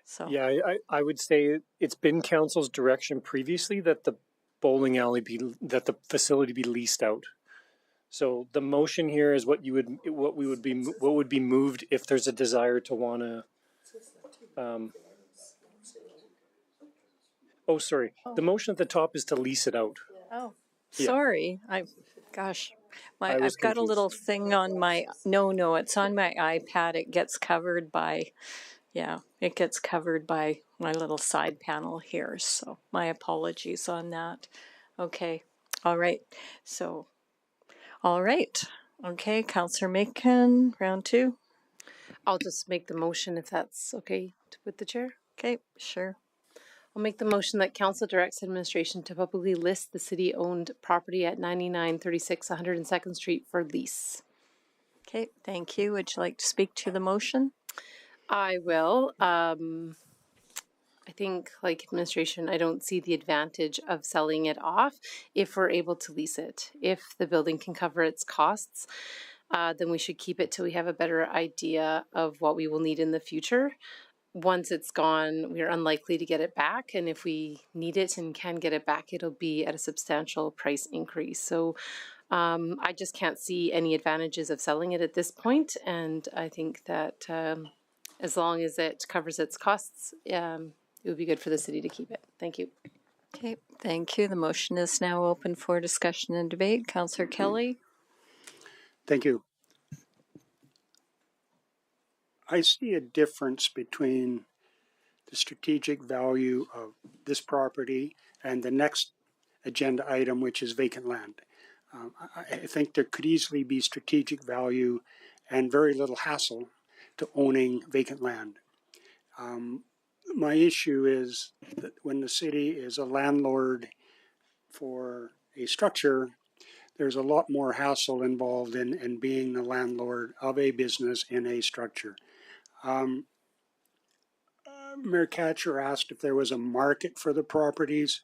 So yeah, I would say it's been council's direction previously that the bowling alley that the facility be leased out. So the motion here is what would be moved if there's a desire to want to. The motion at the top is to lease it out. Oh, Yeah. sorry. I've got confused. a little thing on my, no, it's on my iPad. It gets covered by my little side panel here. So my apologies on that. Okay. All right. So, all right. Okay. Councillor Macon, round 2. I'll just make the motion if that's okay with the chair. Okay. Sure. I'll make the motion that council directs administration to publicly list the city-owned property at 9936 102nd Street for lease. Okay. Thank you. Would you like to speak to the motion? I will. I think, like administration, I don't see the advantage of selling it off if we're able to lease it. If the building can cover its costs, then we should keep it till we have a better idea of what we will need in the future. Once it's gone, we're unlikely to get it back. And if we need it and can get it back, it'll be at a substantial price increase. So I just can't see any advantages of selling it at this point. And I think that as long as it covers its costs, it would be good for the city to keep it. Thank you. Okay, thank you. The motion is now open for discussion and debate. Councillor Kelly? Thank you. I see a difference between the strategic value of this property and the next agenda item, which is vacant land. I think there could easily be strategic value and very little hassle to owning vacant land. My issue is that when the city is a landlord for a structure, there's a lot more hassle involved in being the landlord of a business in a structure. Mayor Katcher asked if there was a market for the properties.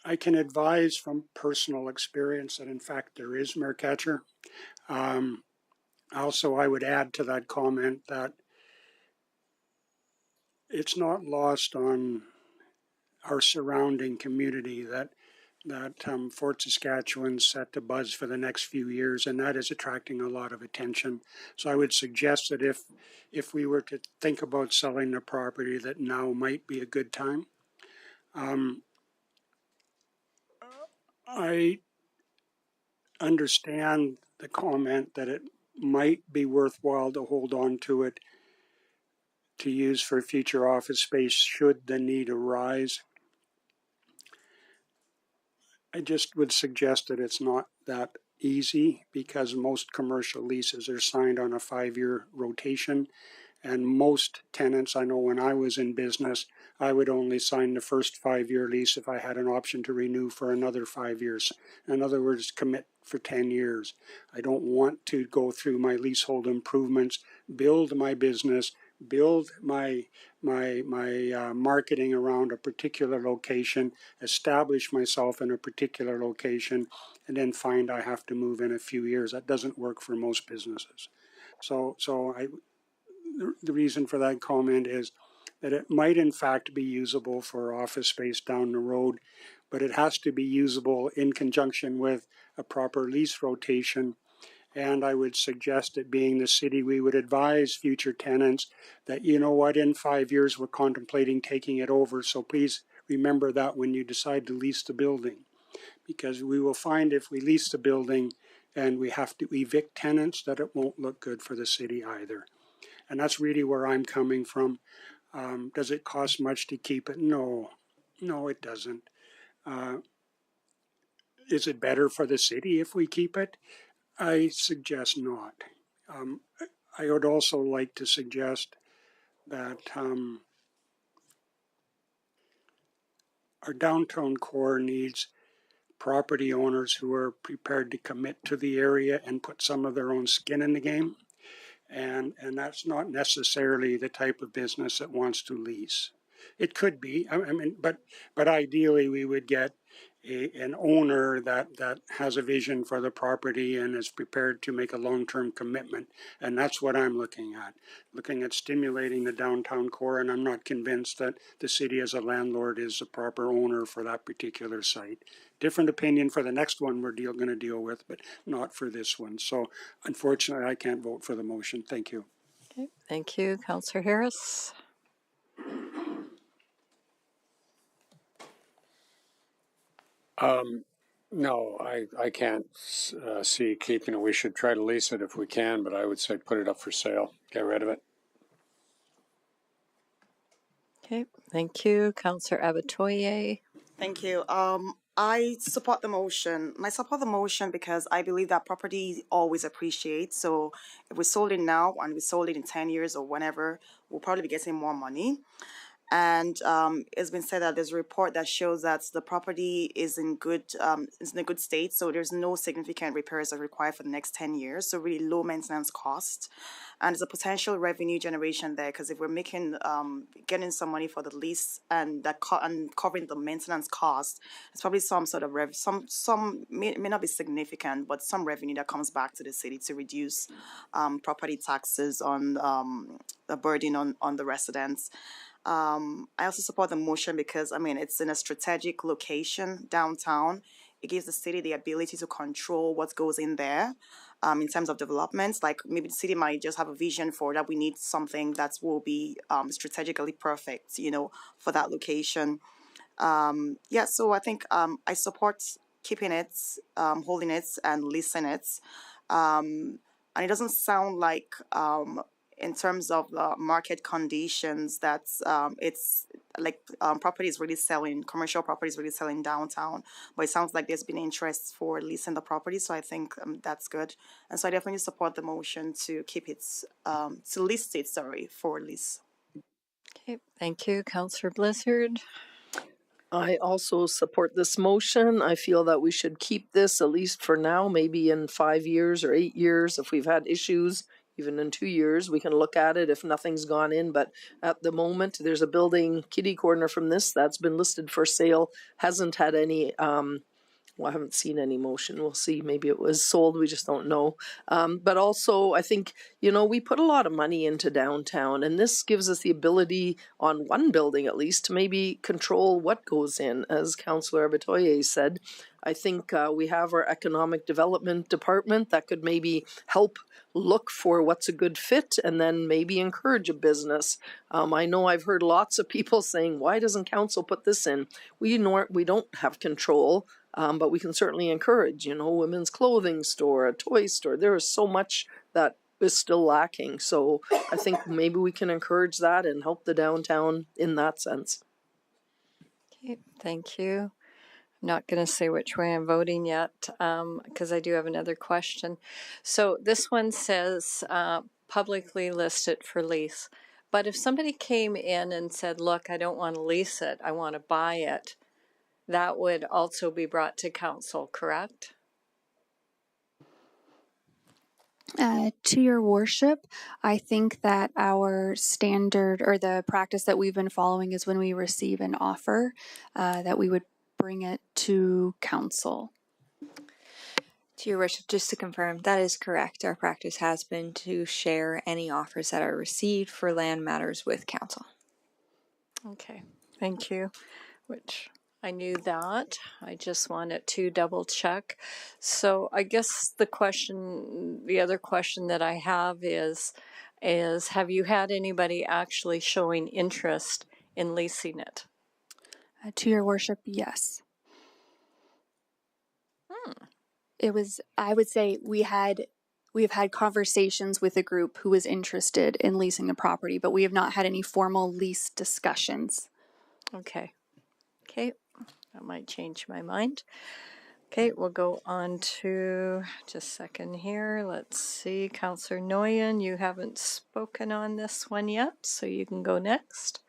I can advise from personal experience that in fact there is, Mayor Katcher. Also, I would add to that comment that it's not lost on our surrounding community that Fort Saskatchewan's set to buzz for the next few years, and that is attracting a lot of attention. So I would suggest that if we were to think about selling the property, that now might be a good time. I understand the comment that it might be worthwhile to hold on to it to use for future office space should the need arise. I just would suggest that it's not that easy because most commercial leases are signed on a 5-year rotation. And most tenants, I know when I was in business, I would only sign the first 5-year lease if I had an option to renew for another 5 years. In other words, commit for 10 years. I don't want to go through my leasehold improvements, build my business, build my marketing around a particular location, establish myself in a particular location, and then find I have to move in a few years. That doesn't work for most businesses. So the reason for that comment is that it might in fact be usable for office space down the road, but it has to be usable in conjunction with a proper lease rotation. And I would suggest that being the city, we would advise future tenants that, you know what, in 5 years, we're contemplating taking it over. So please remember that when you decide to lease the building, because we will find if we lease the building and we have to evict tenants, that it won't look good for the city either. And that's really where I'm coming from. Does it cost much to keep it? No, it doesn't. Is it better for the city if we keep it? I suggest not. I would also like to suggest that our downtown core needs property owners who are prepared to commit to the area and put some of their own skin in the game. And that's not necessarily the type of business that wants to lease. It could be, but ideally we would get an owner that has a vision for the property and is prepared to make a long-term commitment. And that's what I'm looking at stimulating the downtown core. And I'm not convinced that the city as a landlord is the proper owner for that particular site. Different opinion for the next one we're going to deal with, but not for this one. So unfortunately, I can't vote for the motion. Thank you. Okay, thank you, Councillor Harris. No, I can't see keeping it. We should try to lease it if we can, but I would say put it up for sale. Get rid of it. Okay, thank you, Councillor Abatoye. Thank you. I support the motion. I support the motion because I believe that property always appreciates. So if we sold it now and we sold it in 10 years or whenever, we'll probably be getting more money. And it's been said that there's a report that shows that the property is in a good state. So there's no significant repairs are required for the next 10 years. So really low maintenance cost. And there's a potential revenue generation there because if we're making getting some money for the lease and that and covering the maintenance cost, it's probably some sort of some may not be significant, but some revenue that comes back to the city to reduce property taxes on the burden on the residents. I also support the motion because it's in a strategic location downtown. It gives the city the ability to control what goes in there. In terms of developments, like maybe the city might just have a vision for that. We need something that will be strategically perfect, for that location. So I think I support keeping it, holding it, and leasing it. And it doesn't sound like, in terms of the market conditions, that's it's like property is really selling, commercial property is really selling downtown, but it sounds like there's been interest for leasing the property, so I think that's good. And so I definitely support the motion to keep it, to list it, for lease. Okay, thank you, Councillor Blizzard. I also support this motion. I feel that we should keep this at least for now, maybe in 5 years or 8 years. If we've had issues, even in 2 years, we can look at it if nothing's gone in. But at the moment, there's a building kitty corner from this that's been listed for sale. Hasn't had any, I haven't seen any motion. We'll see. Maybe it was sold. We just don't know. But also, I think, we put a lot of money into downtown, and this gives us the ability on one building at least to maybe control what goes in. As Councillor Abatoye said, I think we have our economic development department that could maybe help look for what's a good fit and then maybe encourage a business. I know I've heard lots of people saying, why doesn't council put this in? We don't have control, but we can certainly encourage, women's clothing store, a toy store. There is so much that is still lacking. So I think maybe we can encourage that and help the downtown in that sense. Okay, thank you. I'm not going to say which way I'm voting yet because I do have another question. So this one says publicly listed for lease. But if somebody came in and said, look, I don't want to lease it, I want to buy it, that would also be brought to council, correct? To your worship, I think that our standard or the practice that we've been following is when we receive an offer, that we would bring it to council. To your worship, just to confirm, that is correct. Our practice has been to share any offers that are received for land matters with council. Okay, thank you. Which I knew that. I just wanted to double check. So I guess the other question that I have is have you had anybody actually showing interest in leasing it? To your worship, yes. It was, I would say we've had conversations with a group who was interested in leasing the property, but we have not had any formal lease discussions. Okay. Okay. That might change my mind. Okay, we'll go on to just a second here. Let's see, Councillor Nguyen, you haven't spoken on this one yet, so you can go next.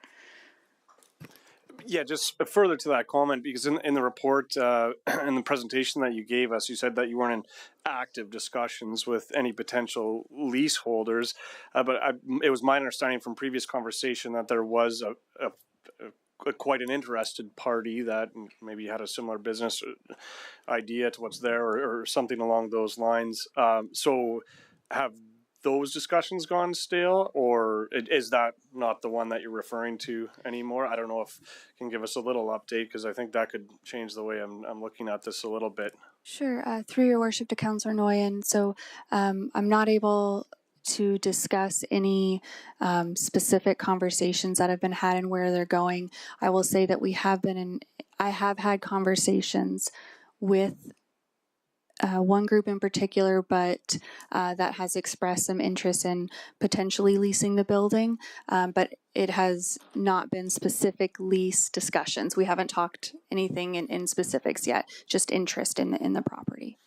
Yeah, just further to that comment, because in the report, in the presentation that you gave us, you said that you weren't in active discussions with any potential leaseholders, but it was my understanding from previous conversation that there was quite an interested party that maybe had a similar business idea to what's there or something along those lines. So have those discussions gone stale, or is that not the one that you're referring to anymore? I don't know if you can give us a little update, because I think that could change the way I'm looking at this a little bit. Sure. Through your worship to Councillor Nguyen. So I'm not able to discuss any specific conversations that have been had and where they're going. I will say that I have had conversations with one group in particular, but that has expressed some interest in potentially leasing the building, but it has not been specific lease discussions. We haven't talked anything in specifics yet, just interest in the property.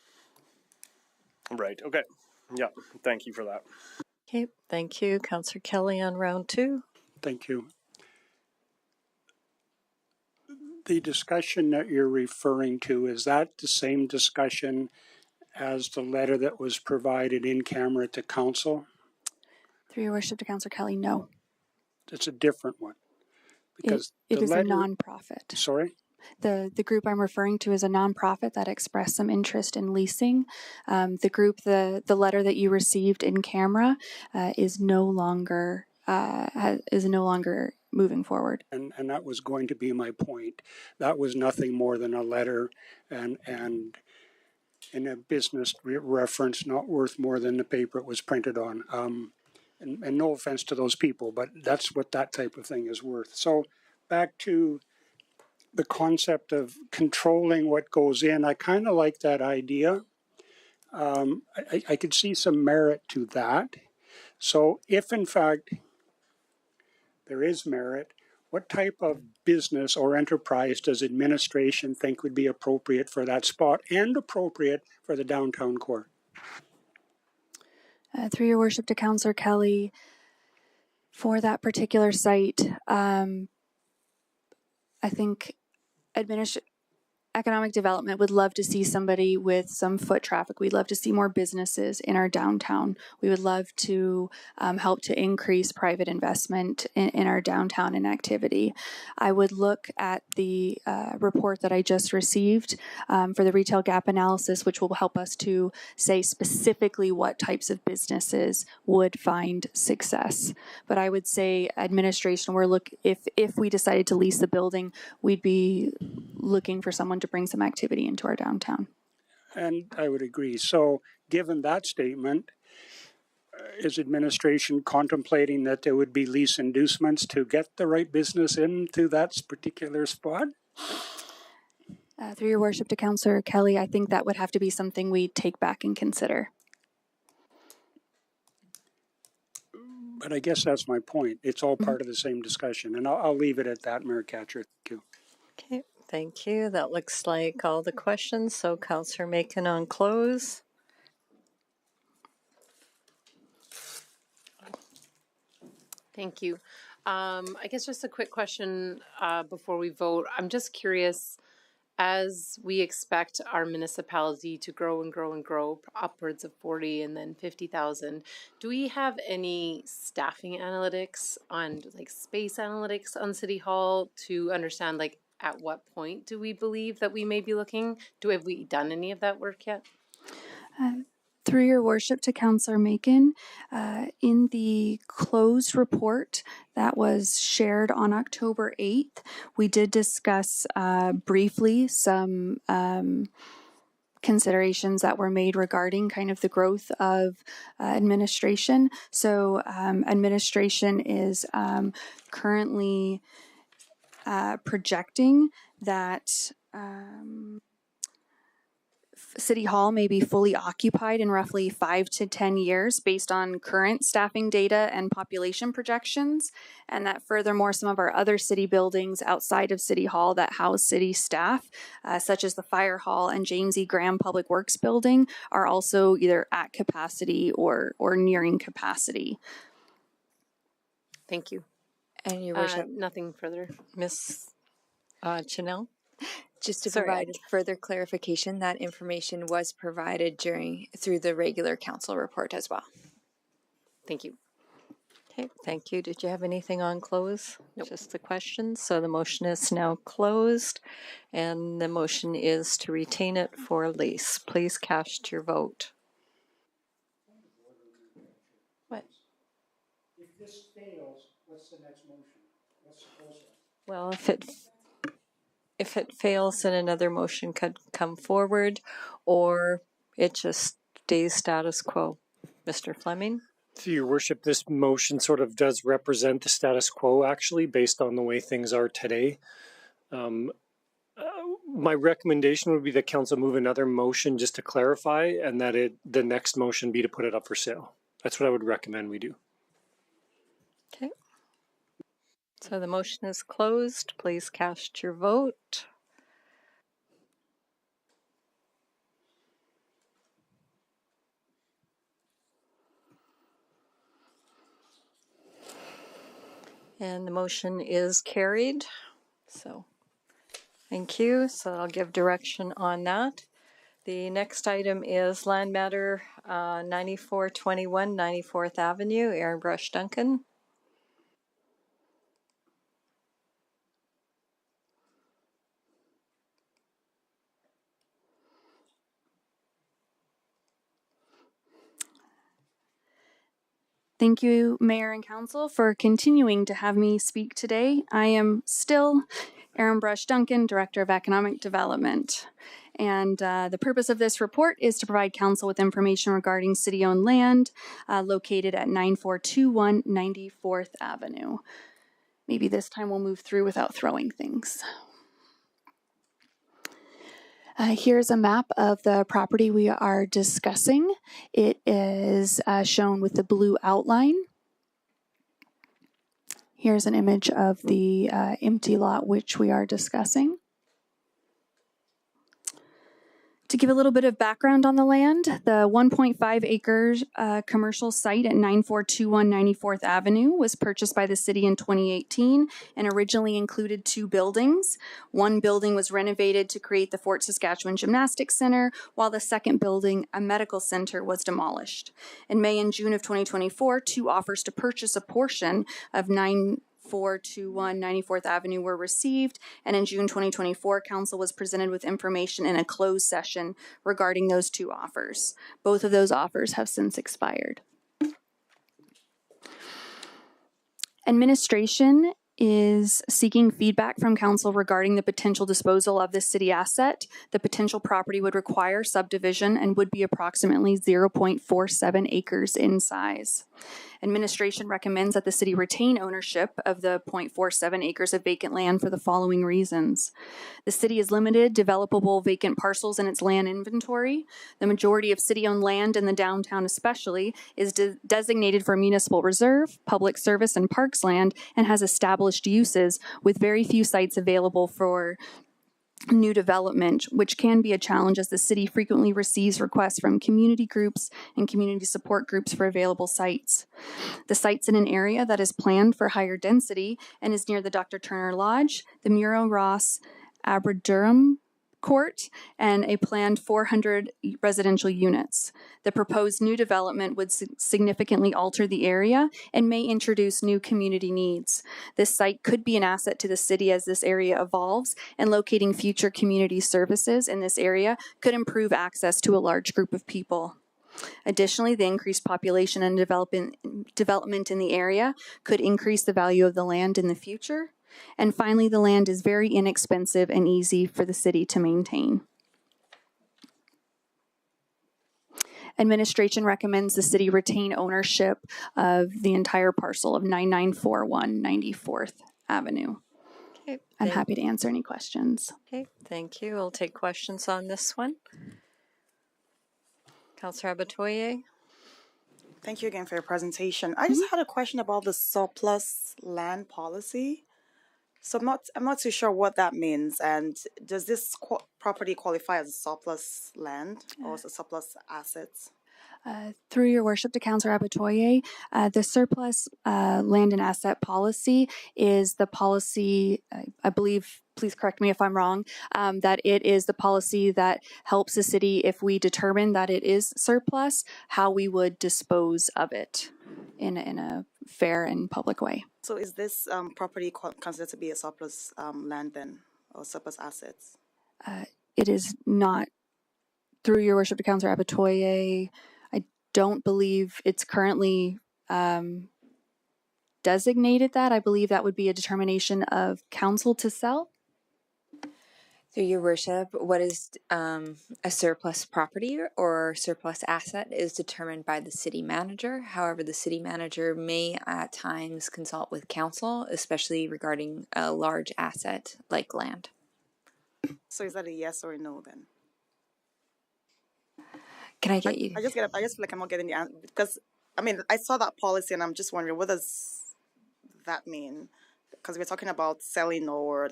Right. Okay. Yeah. Thank you for that. Okay, thank you. Councillor Kelly on round two. Thank you. The discussion that you're referring to, is that the same discussion as the letter that was provided in camera to council? Through your worship to Councillor Kelly, no. It's a different one. Because it is a nonprofit. Sorry? The group I'm referring to is a nonprofit that expressed some interest in leasing. The group, the letter that you received in camera is no longer moving forward. And that was going to be my point. That was nothing more than a letter and in a business reference, not worth more than the paper it was printed on. And no offense to those people, but that's what that type of thing is worth. So back to the concept of controlling what goes in, I kind of like that idea. I could see some merit to that. So if in fact there is merit, what type of business or enterprise does administration think would be appropriate for that spot and appropriate for the downtown core? Through your worship to Councillor Kelly, for that particular site, I think economic development would love to see somebody with some foot traffic. We'd love to see more businesses in our downtown. We would love to help to increase private investment in our downtown and activity. I would look at the report that I just received for the retail gap analysis, which will help us to say specifically what types of businesses would find success. But I would say administration, if we decided to lease the building, we'd be looking for someone to bring some activity into our downtown. And I would agree. So given that statement, is administration contemplating that there would be lease inducements to get the right business into that particular spot? Through your worship to Councillor Kelly, I think that would have to be something we take back and consider. But I guess that's my point. It's all part of the same discussion. And I'll leave it at that, Mayor Katcher. Thank you. Okay, Thank you. That looks like all the questions. So Councillor Macon on close. Thank you. I guess just a quick question before we vote. I'm just curious, as we expect our municipality to grow and grow and grow upwards of 40 and then 50,000, do we have any staffing analytics on like space analytics on City Hall to understand like at what point do we believe that we may be looking? Have we done any of that work yet? Through your worship to Councillor Macon, in the closed report that was shared on October 8th, we did discuss briefly some considerations that were made regarding kind of the growth of administration. So administration is currently projecting that City Hall may be fully occupied in roughly 5 to 10 years based on current staffing data and population projections, and that furthermore some of our other city buildings outside of City Hall that house city staff, such as the Fire Hall and James E. Graham Public Works Building, are also either at capacity or nearing capacity. Thank you. And your worship, Nothing further. Ms. Chanel? just to Sorry. provide further clarification, that information was provided through the regular council report as well. Thank you. Okay, thank you. Did you have anything on close? Nope. Just the questions. So the motion is now closed, and the motion is to retain it for lease. Please cast your vote. What? If this fails, what's the next motion? What's the process? Well, if it fails, then another motion could come forward, or it just stays status quo. Mr. Fleming? Through your worship, this motion sort of does represent the status quo, actually, based on the way things are today. My recommendation would be that council move another motion just to clarify, and that the next motion be to put it up for sale. That's what I would recommend we do. Okay. So the motion is closed. Please cast your vote. And the motion is carried. So thank you. So I'll give direction on that. The next item is Land Matter 9421 94th Avenue, Aaron Brush Duncan. Thank you, Mayor and Council, for continuing to have me speak today. I am still Aaron Brush Duncan, Director of Economic Development. And the purpose of this report is to provide Council with information regarding city-owned land located at 9421 94th Avenue. Maybe this time we'll move through without throwing things. Here's a map of the property we are discussing. It is shown with the blue outline. Here's an image of the empty lot which we are discussing. To give a little bit of background on the land, the 1.5 acres commercial site at 9421 94th Avenue was purchased by the city in 2018 and originally included 2 buildings. One building was renovated to create the Fort Saskatchewan Gymnastics Center, while the second building, a medical center, was demolished. In May and June of 2024, 2 offers to purchase a portion of 9421 94th Avenue were received, and in June 2024, Council was presented with information in a closed session regarding those 2 offers. Both of those offers have since expired. Administration is seeking feedback from Council regarding the potential disposal of this city asset. The potential property would require subdivision and would be approximately 0.47 acres in size. Administration recommends that the city retain ownership of the 0.47 acres of vacant land for the following reasons. The city has limited developable vacant parcels in its land inventory. The majority of city-owned land in the downtown especially is designated for municipal reserve, public service, and parks land, and has established uses with very few sites available for new development, which can be a challenge as the city frequently receives requests from community groups and community support groups for available sites. The site's in an area that is planned for higher density and is near the Dr. Turner Lodge, the Muro Ross Aberdurum Court, and a planned 400 residential units. The proposed new development would significantly alter the area and may introduce new community needs. This site could be an asset to the city as this area evolves, and locating future community services in this area could improve access to a large group of people. Additionally, the increased population and development in the area could increase the value of the land in the future. And finally, the land is very inexpensive and easy for the city to maintain. Administration recommends the city retain ownership of the entire parcel of 9941 94th Avenue. Okay, I'm happy to answer any questions. Okay, thank you. I'll take questions on this one. Councillor Abatoye. Thank you again for your presentation. I just had a question about the surplus land policy. So I'm not too sure what that means. And does this property qualify as a surplus land or as a surplus assets? Through your worship to Councillor Abatoye, the surplus land and asset policy is the policy, I believe, please correct me if I'm wrong, that it is the policy that helps the city, if we determine that it is surplus, how we would dispose of it in a fair and public way. So is this property considered to be a surplus land then, or surplus assets? It is not. Through your worship to Councillor Abatoye, I don't believe it's currently designated that. I believe that would be a determination of council to sell. Through your worship, what is a surplus property or surplus asset is determined by the city manager. However, the city manager may at times consult with council, especially regarding a large asset like land. So is that a yes or a no then? Can I get you? I just feel like I'm not getting the answer because I mean I saw that policy and I'm just wondering what does that mean? Because we're talking about selling or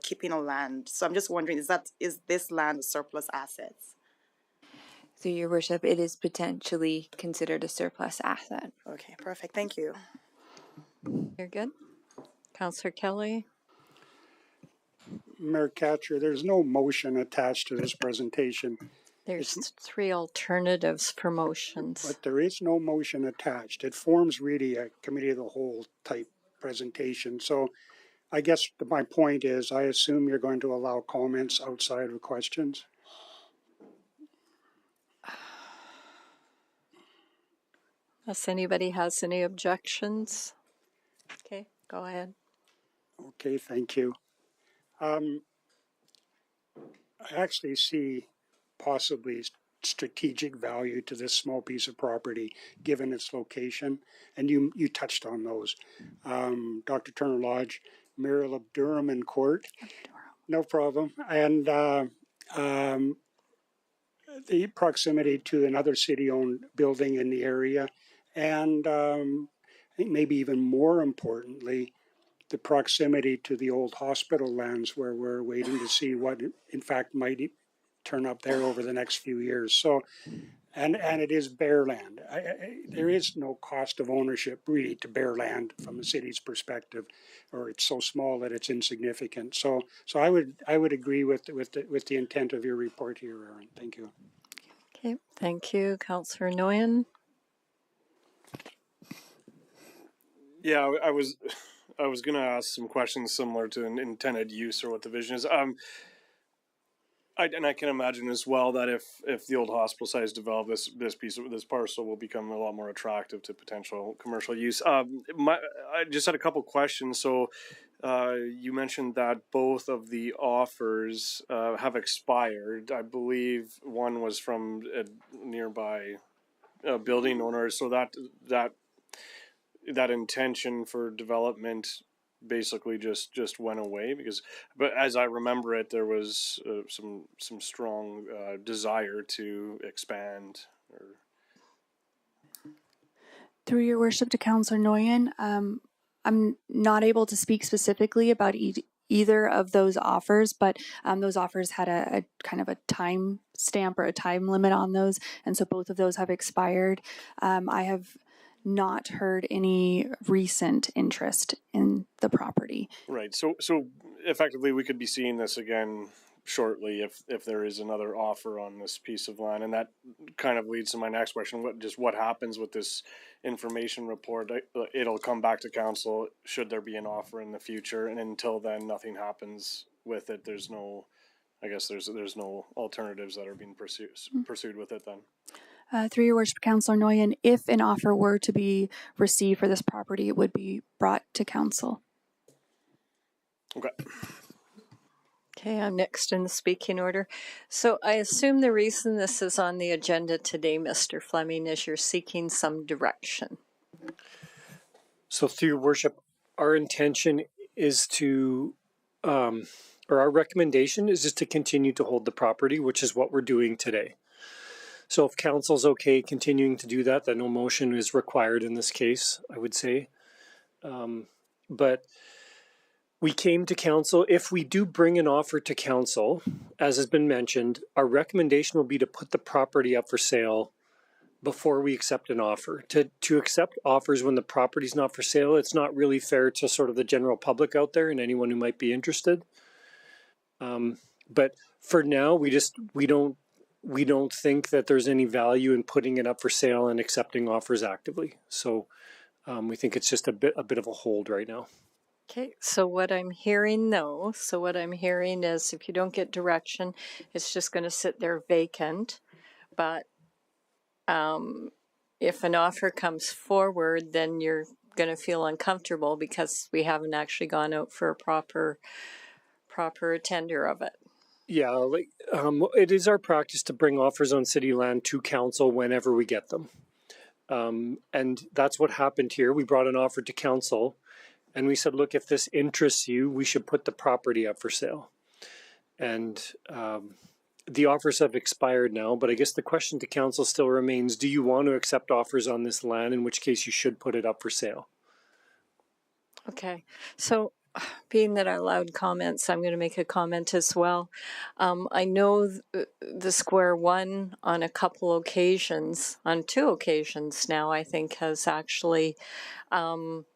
keeping a land. So I'm just wondering, is this land a surplus assets? Through your worship, it is potentially considered a surplus asset. Okay, perfect. Thank you. You're good. Councillor Kelly. Mayor Catcher, there's no motion attached to this presentation. There's three alternatives for motions. But there is no motion attached. It forms really a committee of the whole type presentation. So I guess my point is, I assume you're going to allow comments outside of questions. Unless anybody has any objections. Okay, go ahead. Okay, thank you. I actually see possibly strategic value to this small piece of property given its location, and you touched on those. Dr. Turner Lodge, Muro Aberdurum Court, no problem, and the proximity to another city-owned building in the area, and I think maybe even more importantly, the proximity to the old hospital lands where we're waiting to see what in fact might turn up there over the next few years. So, and it is bare land. There is no cost of ownership really to bare land from the city's perspective, or it's so small that it's insignificant. So I would agree with the intent of your report here, Aaron. Thank you. Okay, thank you, Councillor Nguyen. Yeah, I was going to ask some questions similar to an intended use or what the vision is. I can imagine as well that if the old hospital site is developed, this parcel will become a lot more attractive to potential commercial use. I just had a couple questions. So you mentioned that both of the offers have expired. I believe one was from a nearby building owner. So that intention for development basically just went away but as I remember it, there was some strong desire to expand. Through your worship to Councillor Nguyen, I'm not able to speak specifically about either of those offers, but those offers had a kind of a time stamp or a time limit on those, and so both of those have expired. I have not heard any recent interest in the property. Right. So effectively, we could be seeing this again shortly if there is another offer on this piece of land, and that kind of leads to my next question: what happens with this information report? It'll come back to council should there be an offer in the future, and until then, nothing happens with it. There's no, I guess there's no alternatives that are being pursued with it then. Through your worship, Councillor Nguyen, if an offer were to be received for this property, it would be brought to council. Okay. Okay, I'm next in the speaking order. So I assume the reason this is on the agenda today, Mr. Fleming, is you're seeking some direction. So through your worship, our intention is to, or our recommendation is just to continue to hold the property, which is what we're doing today. So if council's okay continuing to do that, then no motion is required in this case, I would say. But we came to council. If we do bring an offer to council, as has been mentioned, our recommendation will be to put the property up for sale before we accept an offer. To accept offers when the property's not for sale, it's not really fair to sort of the general public out there and anyone who might be interested. But for now, we don't think that there's any value in putting it up for sale and accepting offers actively. So we think it's just a bit of a hold right now. Okay, so what I'm hearing is if you don't get direction, it's just going to sit there vacant. But if an offer comes forward, then you're going to feel uncomfortable because we haven't actually gone out for a proper tender of it. Yeah, it is our practice to bring offers on city land to council whenever we get them. And that's what happened here. We brought an offer to council and we said, look, if this interests you, we should put the property up for sale. And the offers have expired now, but I guess the question to council still remains, do you want to accept offers on this land, in which case you should put it up for sale? Okay, so being that I allowed comments, I'm going to make a comment as well. I know the Square One on a couple occasions, on 2 occasions now, I think, has actually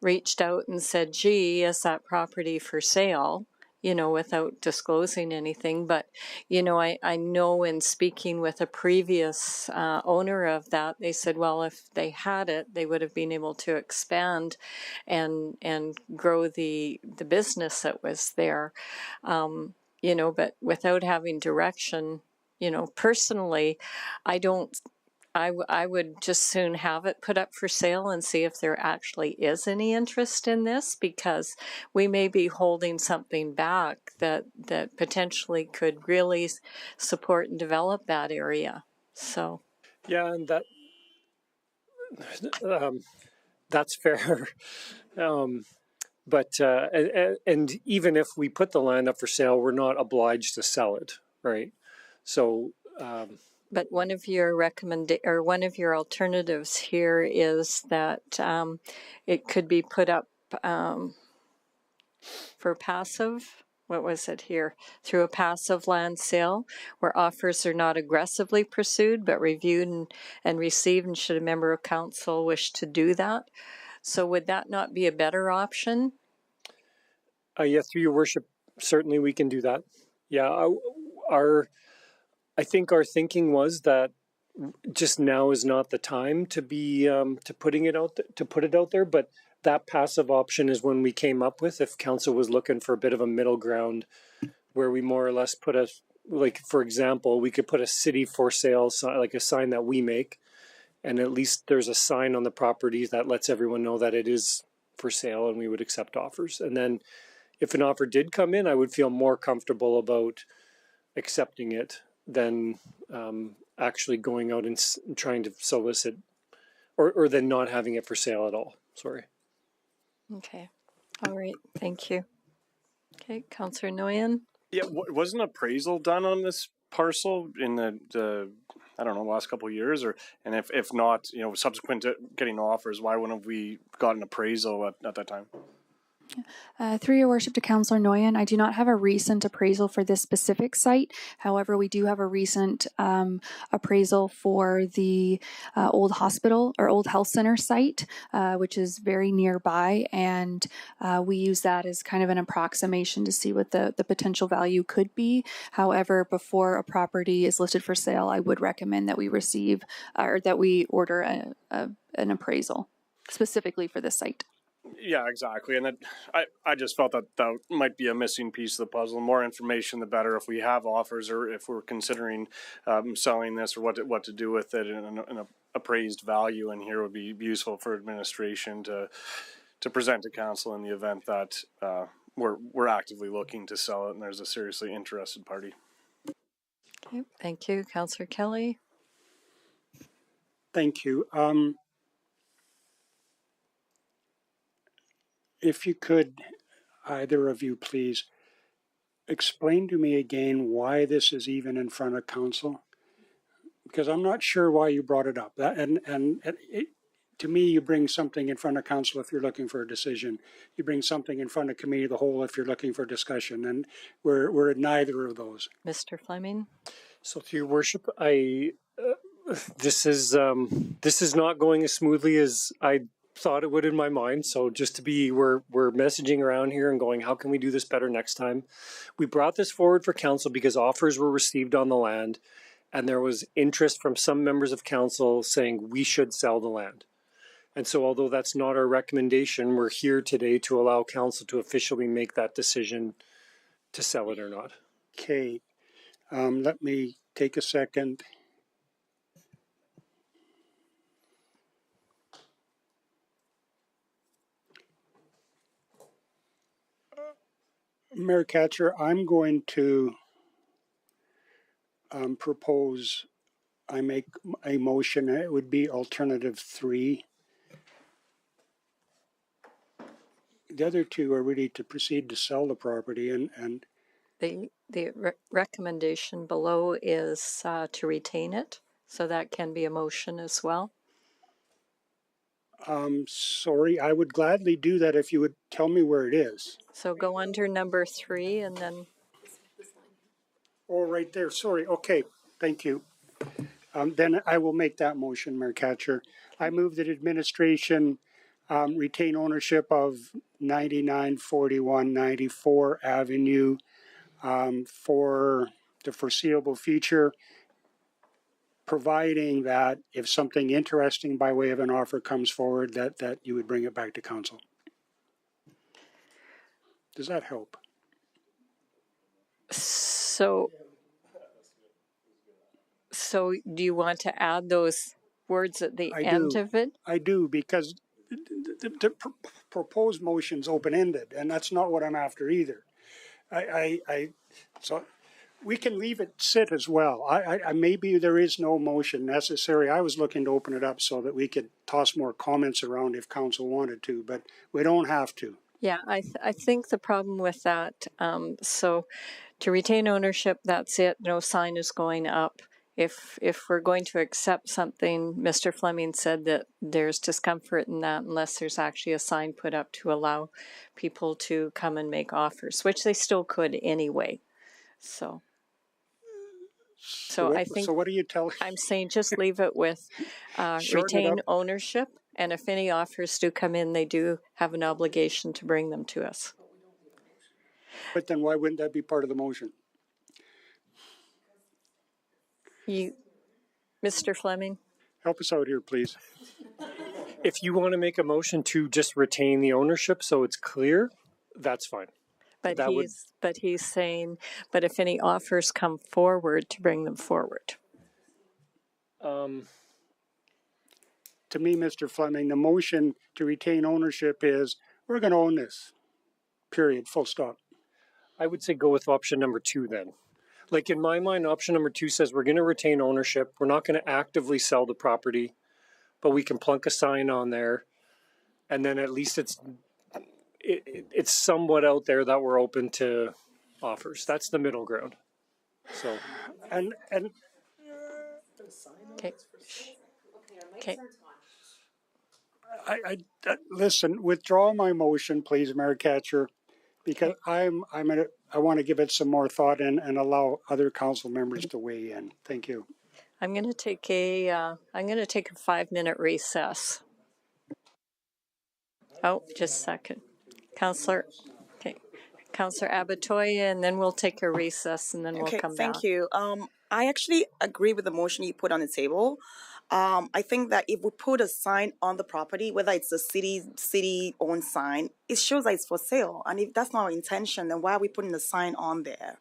reached out and said, gee, is that property for sale? You know, without disclosing anything. But, you know, I know in speaking with a previous owner of that, they said, well, if they had it, they would have been able to expand and grow the business that was there. You know, but without having direction, you know, personally, I would just soon have it put up for sale and see if there actually is any interest in this, because we may be holding something back that potentially could really support and develop that area. So yeah, and that's fair. But and even if we put the land up for sale, we're not obliged to sell it, right? So but one of your one of your alternatives here is that it could be put up for passive. What was it here? Through a passive land sale, where offers are not aggressively pursued but reviewed and received, and should a member of council wish to do that. So would that not be a better option? Yeah, through your worship, certainly we can do that. Yeah, I think our thinking was that just now is not the time to be to put it out there. But that passive option is one we came up with. If council was looking for a bit of a middle ground, where we more or less put for example, we could put a city for sale sign, like a sign that we make, and at least there's a sign on the property that lets everyone know that it is for sale, and we would accept offers. And then, if an offer did come in, I would feel more comfortable about accepting it than actually going out and trying to solicit, or than not having it for sale at all. Sorry. Okay. All right. Thank you. Okay, Councillor Nguyen. Yeah, wasn't appraisal done on this parcel in the I don't know, last couple of years, and if not, you know, subsequent to getting offers, why wouldn't we got an appraisal at that time? Through your worship to Councillor Noyan, I do not have a recent appraisal for this specific site. However, we do have a recent appraisal for the old hospital or old health center site, which is very nearby. And we use that as kind of an approximation to see what the potential value could be. However, before a property is listed for sale, I would recommend that we receive or that we order an appraisal specifically for this site. Yeah, exactly. And I just felt that that might be a missing piece of the puzzle. The more information, the better. If we have offers or if we're considering selling this or what to do with it in an appraised value in here would be useful for administration to present to council in the event that we're actively looking to sell it and there's a seriously interested party. Okay, thank you. Councillor Kelly. Thank you. If you could, either of you, please, explain to me again why this is even in front of council, because I'm not sure why you brought it up. To me, you bring something in front of council if you're looking for a decision. You bring something in front of committee of the whole if you're looking for discussion, and we're at neither of those. Mr. Fleming. So, to your worship, this is not going as smoothly as I thought it would in my mind. So just to be, we're messaging around here and going, how can we do this better next time? We brought this forward for council because offers were received on the land and there was interest from some members of council saying we should sell the land. And so although that's not our recommendation, we're here today to allow council to officially make that decision to sell it or not. Okay, let me take a second. Mayor Katcher, I'm going to propose I make a motion. It would be alternative 3. The other two are really to proceed to sell the property, and the recommendation below is to retain it, so that can be a motion as well. Sorry, I would gladly do that if you would tell me where it is. So go under number 3 and then. Oh, right there. Sorry. Okay. Thank you. Then I will make that motion, Mayor Katcher. I move that administration retain ownership of 9941 94 Avenue for the foreseeable future, providing that if something interesting by way of an offer comes forward, that you would bring it back to council. Does that help? So do you want to add those words at the end of it? I do, because the proposed motion's open-ended, and that's not what I'm after either. So we can leave it sit as well. I maybe there is no motion necessary. I was looking to open it up so that we could toss more comments around if council wanted to, but we don't have to. Yeah, I think the problem with that, so to retain ownership, that's it. No sign is going up. If we're going to accept something, Mr. Fleming said that there's discomfort in that unless there's actually a sign put up to allow people to come and make offers, which they still could anyway. So I think. So what are you telling? I'm saying just leave it with retain ownership, and if any offers do come in, they do have an obligation to bring them to us. But then why wouldn't that be part of the motion? Mr. Fleming? Help us out here, please. If you want to make a motion to just retain the ownership so it's clear, that's fine. But he's saying, but if any offers come forward, to bring them forward. To me, Mr. Fleming, the motion to retain ownership is we're going to own this. Period. Full stop. I would say go with option number 2 then. Like in my mind, option number 2 says we're going to retain ownership. We're not going to actively sell the property, but we can plunk a sign on there, and then at least it's somewhat out there that we're open to offers. That's the middle ground. So, and okay. Listen, withdraw my motion, please, Mayor Catcher, because I want to give it some more thought and allow other council members to weigh in. Thank you. I'm going to take a 5-minute recess. Oh, just a second. Counselor Abatoya, and then we'll take a recess and then we'll come back. Thank you. I actually agree with the motion you put on the table. I think that if we put a sign on the property, whether it's a city owned sign, it shows that it's for sale. And if that's not our intention, then why are we putting the sign on there?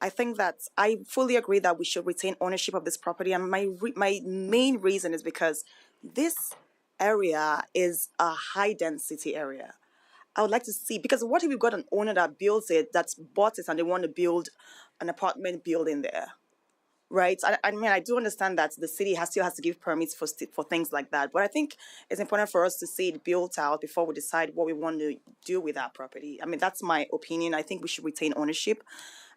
I think that I fully agree that we should retain ownership of this property. And my main reason is because this area is a high density area. I would like to see, because what if we've got an owner that builds it, that's bought it, and they want to build an apartment building there, right? I mean, I do understand that the city still has to give permits for things like that, but I think it's important for us to see it built out before we decide what we want to do with that property. I mean, that's my opinion. I think we should retain ownership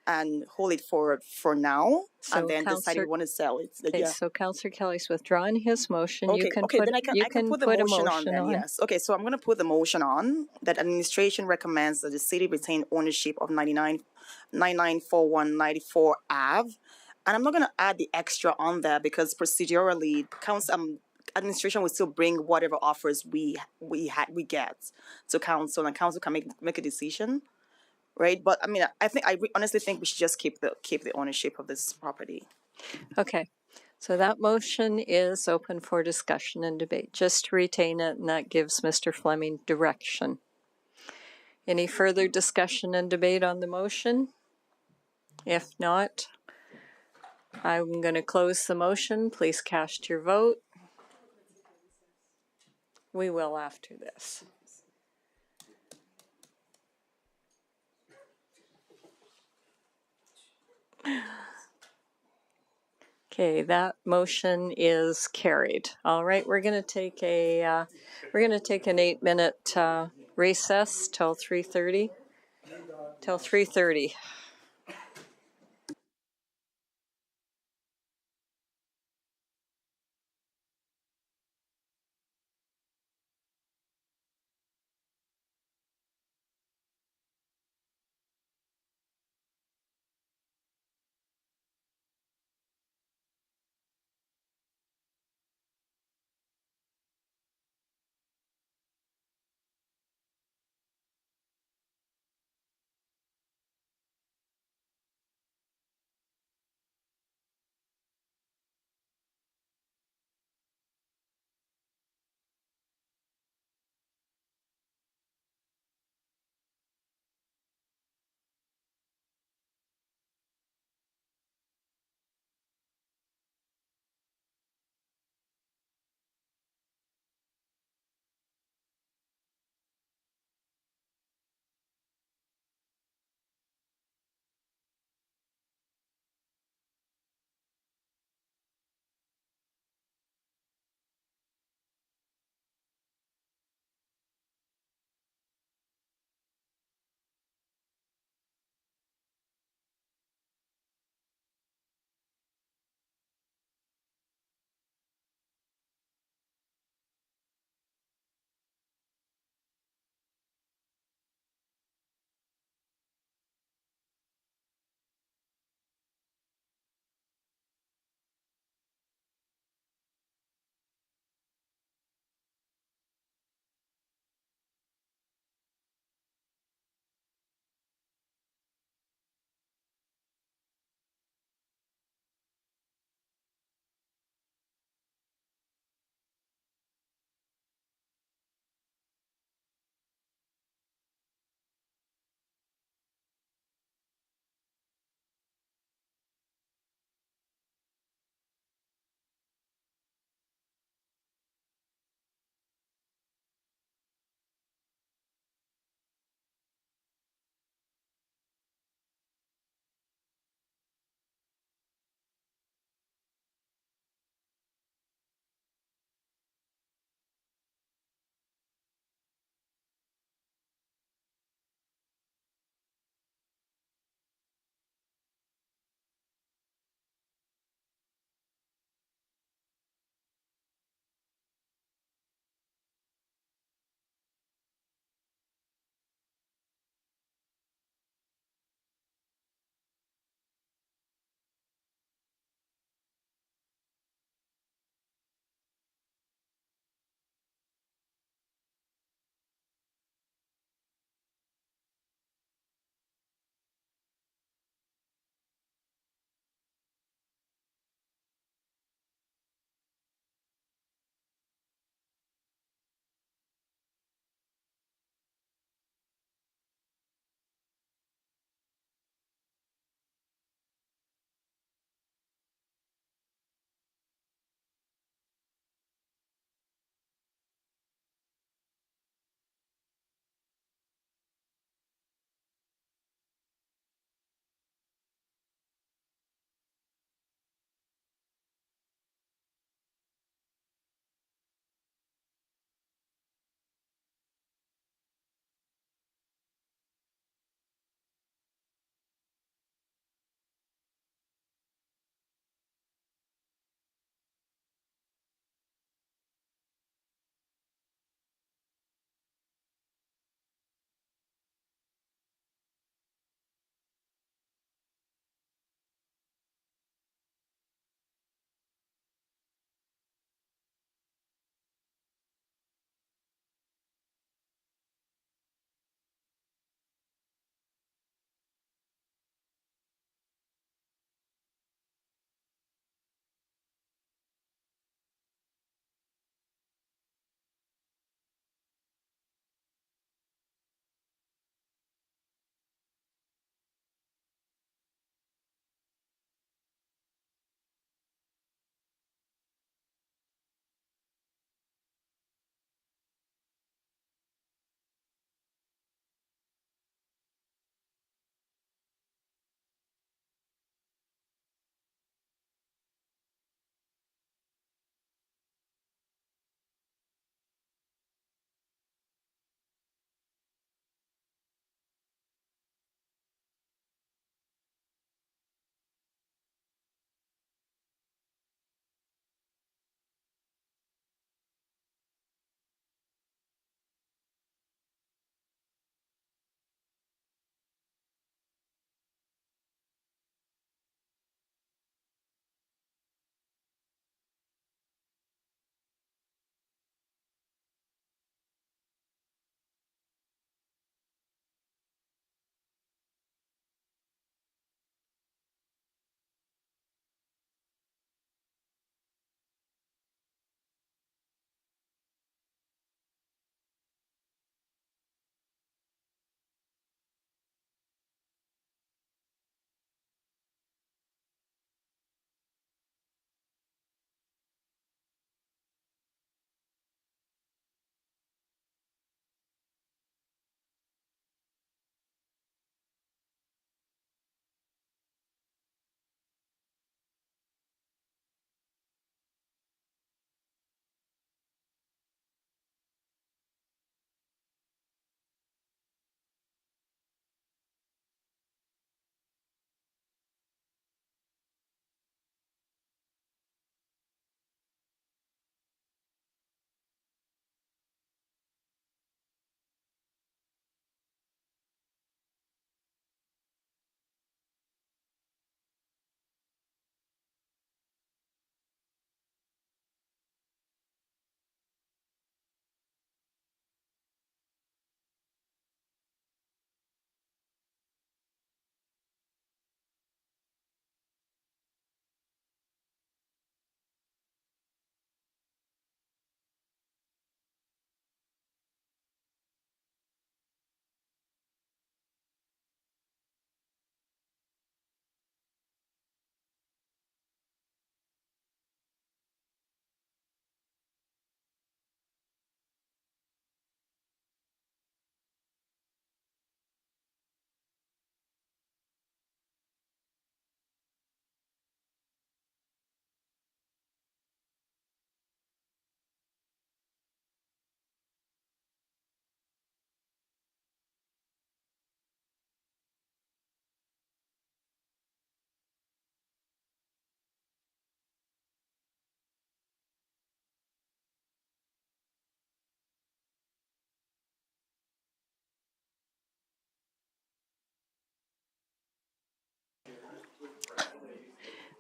and hold it for now, and then decide if we want to sell it. Okay, so Councillor Kelly's withdrawing his motion. Okay, then I can put the motion on then, yes. Okay, so I'm going to put the motion on that administration recommends that the city retain ownership of 9941 94 Ave. And I'm not going to add the extra on there because procedurally, administration will still bring whatever offers we get to council, and council can make a decision. Right, but I mean, I honestly think we should just keep the ownership of this property. Okay, so that motion is open for discussion and debate. Just to retain it, and that gives Mr. Fleming direction. Any further discussion and debate on the motion? If not, I'm going to close the motion. Please cast your vote. We will after this. Okay, that motion is carried. All right, we're going to take an 8-minute recess till 3:30.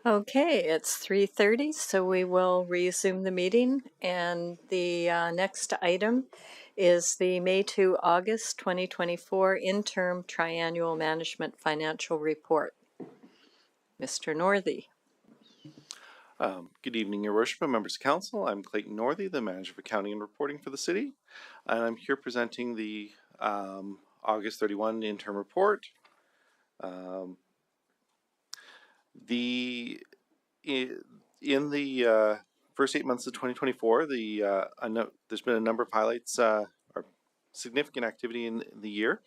Okay, it's 3:30, so we will resume the meeting. And the next item is the May to August 2024 interim triannual management financial report. Mr. Northey. Good evening, Your Worship and members of council. I'm Clayton Northey, the manager of accounting and reporting for the city, and I'm here presenting the August 31 interim report. In the first 8 months of 2024, there's been a number of highlights or significant activity in the year,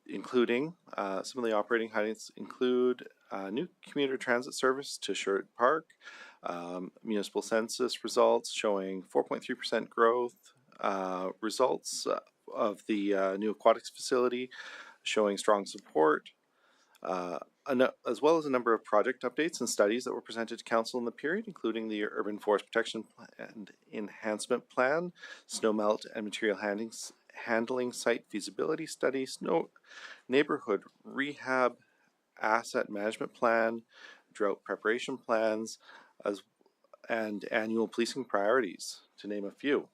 including some of the operating highlights include new commuter transit service to Sherwood Park, municipal census results showing 4.3% growth, results of the new aquatics facility showing strong support, as well as a number of project updates and studies that were presented to council in the period, including the Urban Forest Protection and Enhancement Plan, Snowmelt and Material Handling Site Feasibility Study, Snow Neighborhood Rehab Asset Management Plan, Drought Preparation Plans, and Annual Policing Priorities, to name a few.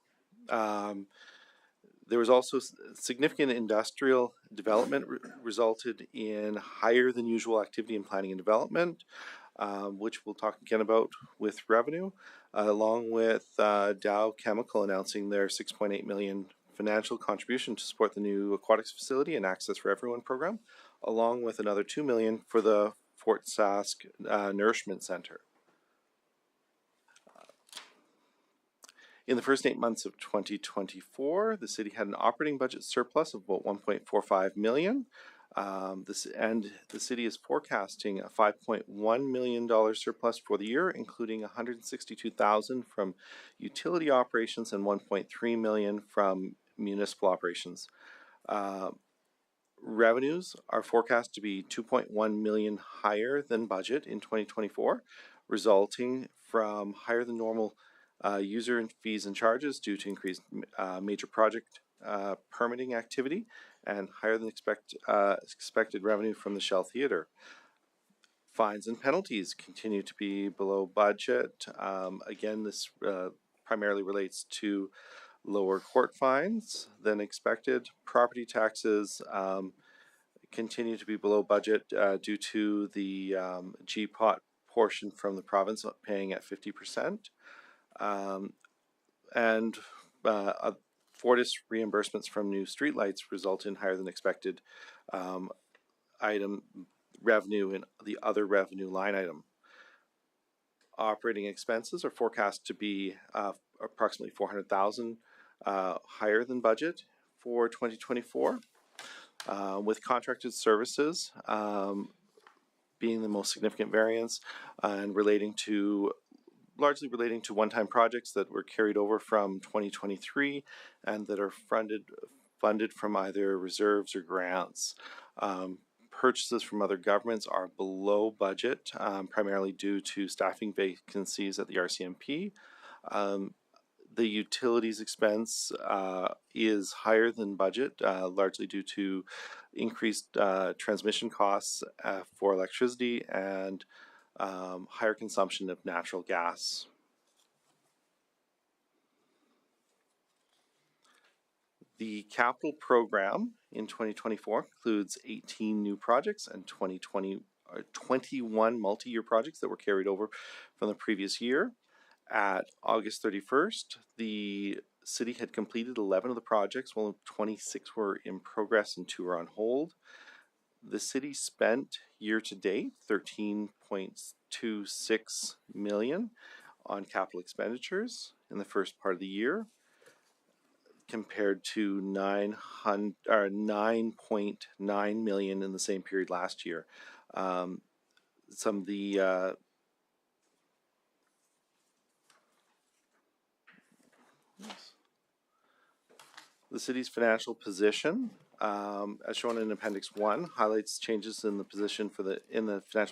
There was also significant industrial development resulted in higher than usual activity in planning and development, which we'll talk again about with revenue, along with Dow Chemical announcing their $6.8 million financial contribution to support the new aquatics facility and Access for Everyone program, along with another $2 million for the Fort Sask Nourishment Center. In the first 8 months of 2024, the city had an operating budget surplus of about $1.45 million. The city is forecasting a $5.1 million surplus for the year, including $162,000 from utility operations and $1.3 million from municipal operations. Revenues are forecast to be $2.1 million higher than budget in 2024, resulting from higher than normal user fees and charges due to increased major project permitting activity and higher than expected revenue from the Shell Theatre. Fines and penalties continue to be below budget. Again, this primarily relates to lower court fines than expected. Property taxes continue to be below budget due to the GPOT portion from the province paying at 50%. And Fortis reimbursements from new streetlights result in higher than expected item revenue in the other revenue line item. Operating expenses are forecast to be approximately $400,000 higher than budget for 2024, with contracted services being the most significant variance and largely relating to one-time projects that were carried over from 2023 and that are funded from either reserves or grants. Purchases from other governments are below budget, primarily due to staffing vacancies at the RCMP. The utilities expense is higher than budget, largely due to increased transmission costs for electricity and higher consumption of natural gas. The capital program in 2024 includes 18 new projects and 21 multi-year projects that were carried over from the previous year. At August 31st, the city had completed 11 of the projects, while 26 were in progress and 2 were on hold. The city spent year to date $13.26 million on capital expenditures in the first part of the year, compared to $9.9 million in the same period last year. Some of the city's financial position, as shown in Appendix 1, highlights changes in the financial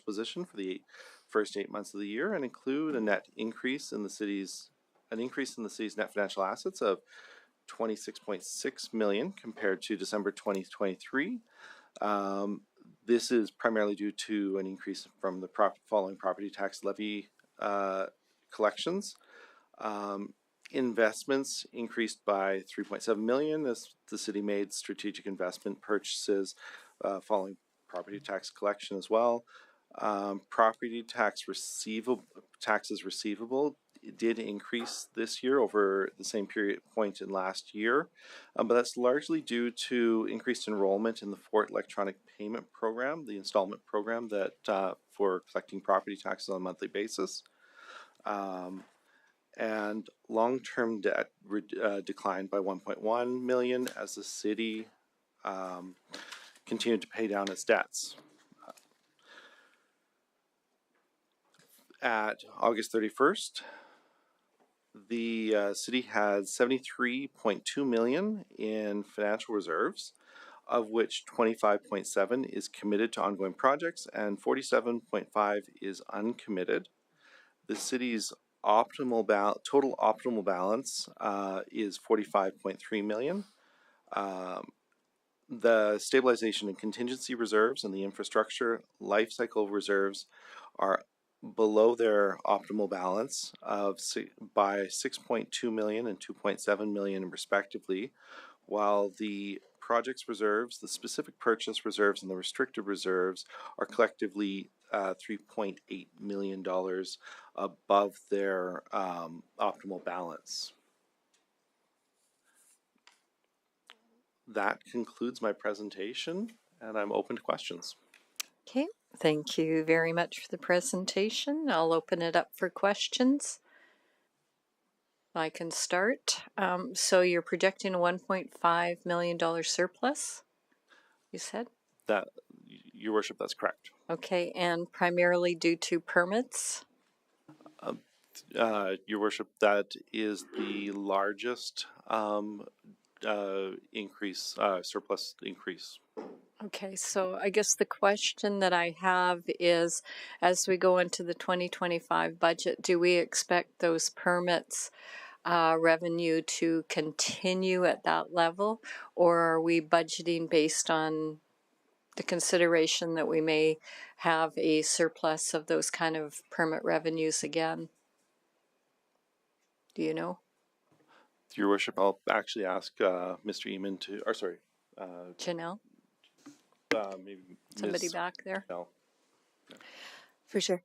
position for the first 8 months of the year and include a increase in the city's net financial assets of $26.6 million compared to December 2023. This is primarily due to an increase from the following property tax levy collections. Investments increased by 3.7 million as the city made strategic investment purchases following property tax collection as well. Property taxes receivable did increase this year over the same point in last year, but that's largely due to increased enrollment in the Fort electronic payment program, the installment program that for collecting property taxes on a monthly basis. And long-term debt declined by 1.1 million as the city continued to pay down its debts. At August 31st, the city had 73.2 million in financial reserves, of which 25.7 is committed to ongoing projects and 47.5 is uncommitted. The city's total optimal balance is 45.3 million. The stabilization and contingency reserves and the infrastructure life cycle reserves are below their optimal balance by 6.2 million and 2.7 million respectively, while the projects reserves, the specific purchase reserves, and the restricted reserves are collectively $3.8 million above their optimal balance. That concludes my presentation, and I'm open to questions. Okay, thank you very much for the presentation. I'll open it up for questions. I can start. So you're projecting a $1.5 million surplus, you said? That, Your Worship, that's correct. Okay, and primarily due to permits? Your Worship, that is the largest surplus increase. Okay, so I guess the question that I have is, as we go into the 2025 budget, do we expect those permits revenue to continue at that level, or are we budgeting based on the consideration that we may have a surplus of those kind of permit revenues again? Do you know? Your Worship, I'll actually ask Mr. Eamon to, or sorry, Janelle? Maybe Somebody Ms. back there? No. For sure.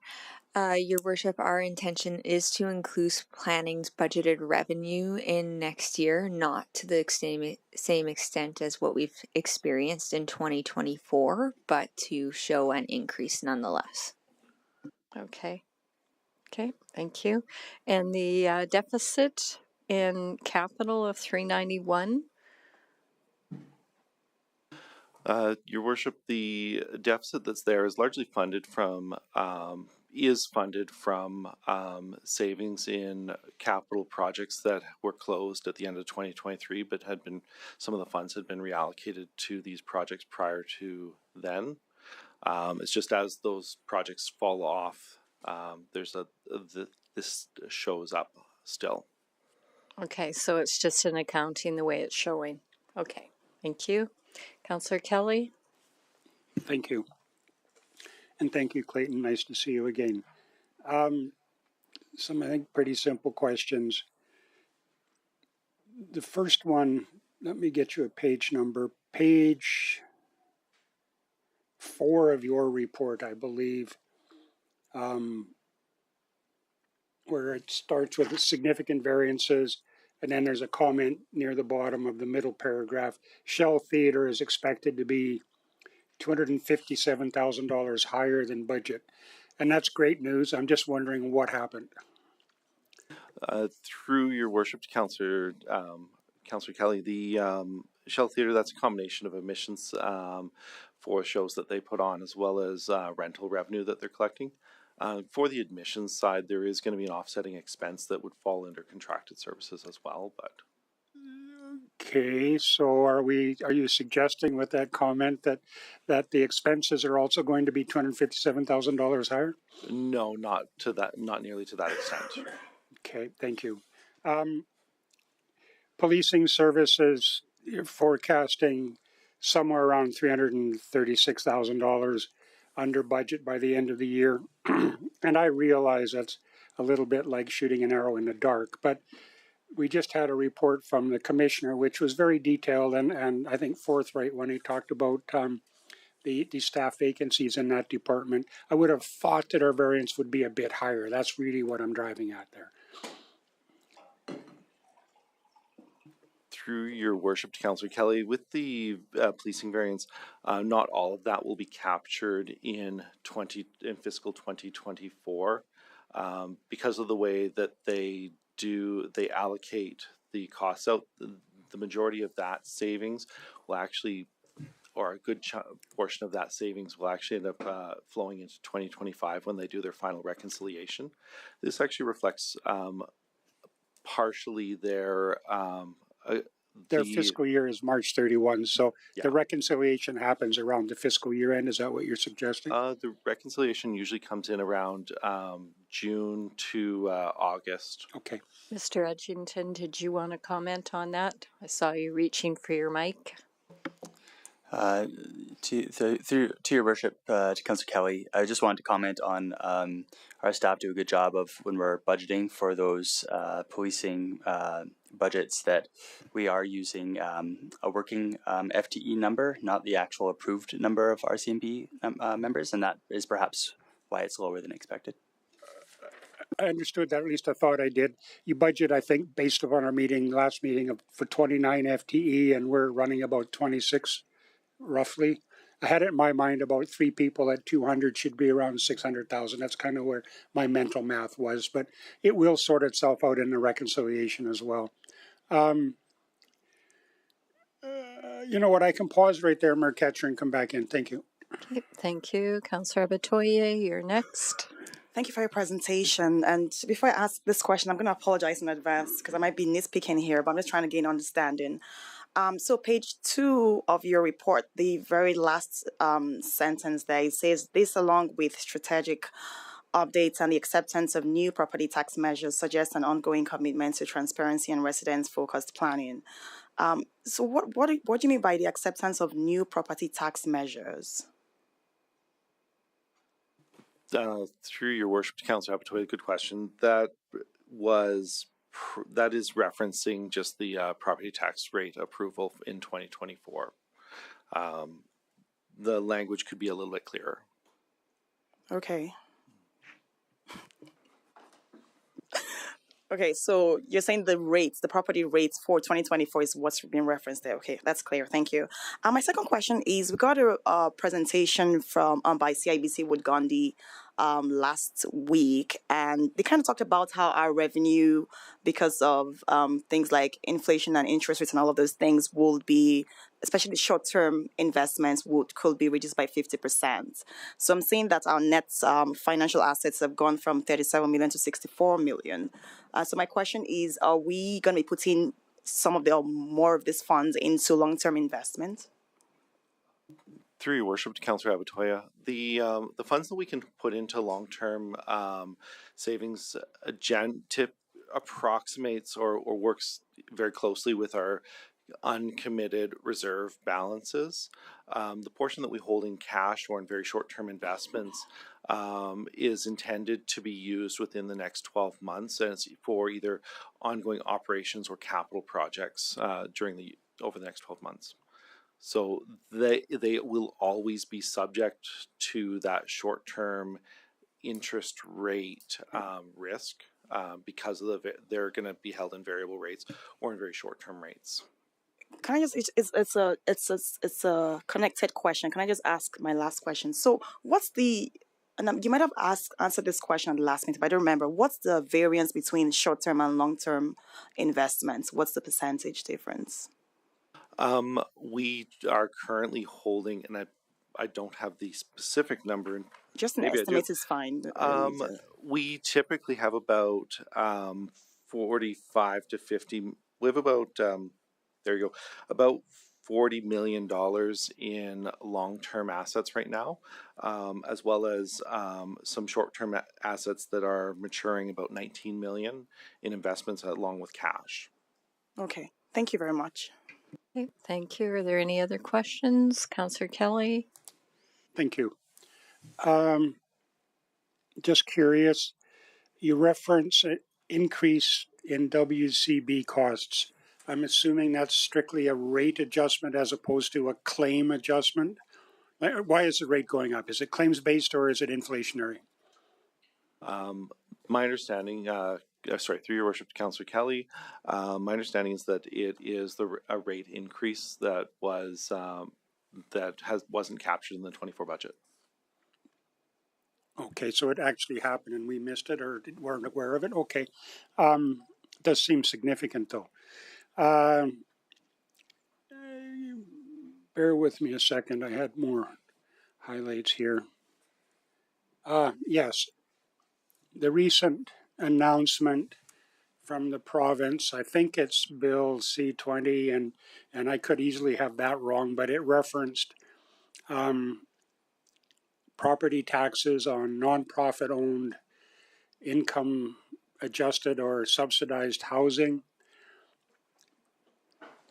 Your Worship, our intention is to include planning's budgeted revenue in next year, not to the same extent as what we've experienced in 2024, but to show an increase nonetheless. Okay. Okay, thank you. And the deficit in capital of 391? Your Worship, the deficit that's there is largely funded from savings in capital projects that were closed at the end of 2023, but some of the funds had been reallocated to these projects prior to then. It's just as those projects fall off, this shows up still. Okay, so it's just an accounting the way it's showing. Okay, thank you. Councillor Kelly? Thank you. And thank you, Clayton. Nice to see you again. Some, I think, pretty simple questions. The first one, let me get you a page number. Page 4 of your report, I believe, where it starts with significant variances, and then there's a comment near the bottom of the middle paragraph. Shell Theater is expected to be $257,000 higher than budget. And that's great news. I'm just wondering what happened. Through Your Worship, Councillor Kelly, the Shell Theater, that's a combination of admissions for shows that they put on, as well as rental revenue that they're collecting. For the admissions side, there is going to be an offsetting expense that would fall under contracted services as well. But okay, so are you suggesting with that comment that the expenses are also going to be $257,000 higher? No, not nearly to that extent. Okay, thank you. Policing services, you're forecasting somewhere around $336,000 under budget by the end of the year. And I realize that's a little bit like shooting an arrow in the dark, but we just had a report from the commissioner, which was very detailed and I think forthright when he talked about the staff vacancies in that department. I would have thought that our variance would be a bit higher. That's really what I'm driving at there. Through your worship to Councillor Kelly, with the policing variance, not all of that will be captured in fiscal 2024 because of the way that they allocate the costs out. The majority of that savings will actually, or a good portion of that savings will actually end up flowing into 2025 when they do their final reconciliation. This actually reflects partially their fiscal year is March 31, so yeah. The reconciliation happens around the fiscal year end. Is that what you're suggesting? The reconciliation usually comes in around June to August. Okay. Mr. Edgington, did you want to comment on that? I saw you reaching for your mic. To your worship, to Councillor Kelly, I just wanted to comment on our staff do a good job of when we're budgeting for those policing budgets that we are using a working FTE number, not the actual approved number of RCMP members, and that is perhaps why it's lower than expected. I understood that, at least I thought I did. You budget, I think, based upon our last meeting for 29 FTE, and we're running about 26 roughly. I had it in my mind about 3 people at 200 should be around 600,000. That's kind of where my mental math was, but it will sort itself out in the reconciliation as well. You know what? I can pause right there, Mayor Ketcher, and come back in. Thank you. Okay, thank you. Councillor Abatoye, you're next. Thank you for your presentation. And before I ask this question, I'm going to apologize in advance because I might be nitpicking here, but I'm just trying to gain understanding. So page 2 of your report, the very last sentence there, it says, this along with strategic updates and the acceptance of new property tax measures suggests an ongoing commitment to transparency and residence-focused planning. So what do you mean by the acceptance of new property tax measures? Through your worship to Councillor Abatoye, good question. That is referencing just the property tax rate approval in 2024. The language could be a little bit clearer. Okay. Okay, so you're saying the rates, the property rates for 2024 is what's being referenced there. Okay, that's clear. Thank you. My second question is, we got a presentation from by CIBC Wood Gundy last week, and they kind of talked about how our revenue, because of things like inflation and interest rates and all of those things, will be, especially short-term investments, could be reduced by 50%. So I'm seeing that our net financial assets have gone from 37 million to 64 million. So my question is, are we going to be putting some of more of these funds into long-term investment? Through your worship to Councillor Abatoye, the funds that we can put into long-term savings tip approximates or works very closely with our uncommitted reserve balances. The portion that we hold in cash or in very short-term investments is intended to be used within the next 12 months as for either ongoing operations or capital projects over the next 12 months. So they will always be subject to that short-term interest rate risk because of they're going to be held in variable rates or in very short-term rates. Can I just? It's a connected question. Can I just ask my last question? So, what's the? And you might have answered this question at the last meeting, but I don't remember. What's the variance between short-term and long-term investments? What's the percentage difference? We are currently holding, and I don't have the specific number. Just an estimate is fine. We typically have about 45 to 50. We have about there you go, about $40 million in long-term assets right now, as well as some short-term assets that are maturing, about 19 million in investments along with cash. Okay, thank you very much. Okay, thank you. Are there any other questions? Councillor Kelly? Thank you. Just curious, you reference an increase in WCB costs. I'm assuming that's strictly a rate adjustment as opposed to a claim adjustment. Why is the rate going up? Is it claims based or is it inflationary? My understanding, sorry, through your worship, Councillor Kelly, my understanding is that it is a rate increase that wasn't captured in the 24 budget. Okay, so it actually happened and we missed it or weren't aware of it. Okay, does seem significant though. Bear with me a second. I had more highlights here. Yes, the recent announcement from the province, I think it's Bill C-20, and I could easily have that wrong, but it referenced property taxes on nonprofit owned income adjusted or subsidized housing.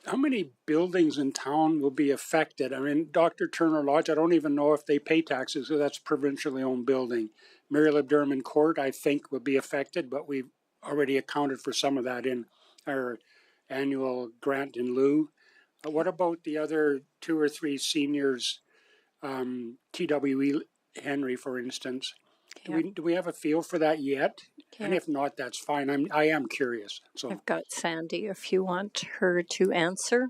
How many buildings in town will be affected? I mean, Dr. Turner Lodge, I don't even know if they pay taxes, so that's provincially owned building. Mary Lib-Derman Court, I think, will be affected, but we've already accounted for some of that in our annual grant in lieu. What about the other 2 or 3 seniors, TWE Henry, for instance? Do we have a feel for that yet? And if not, that's fine. I am curious. So I've got Sandy if you want her to answer.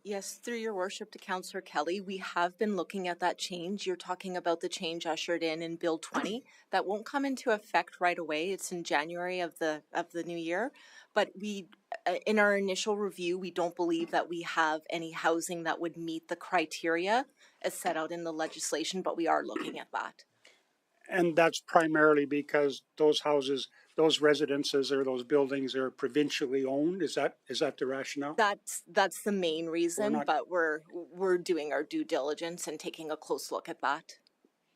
Yes, through your worship to Councillor Kelly, we have been looking at that change. You're talking about the change ushered in Bill 20. That won't come into effect right away. It's in January of the new year. But we, in our initial review, we don't believe that we have any housing that would meet the criteria as set out in the legislation, but we are looking at that. and that's primarily because those houses, those residences or those buildings are provincially owned. Is that the rationale? That's the main reason, not- but we're doing our due diligence and taking a close look at that.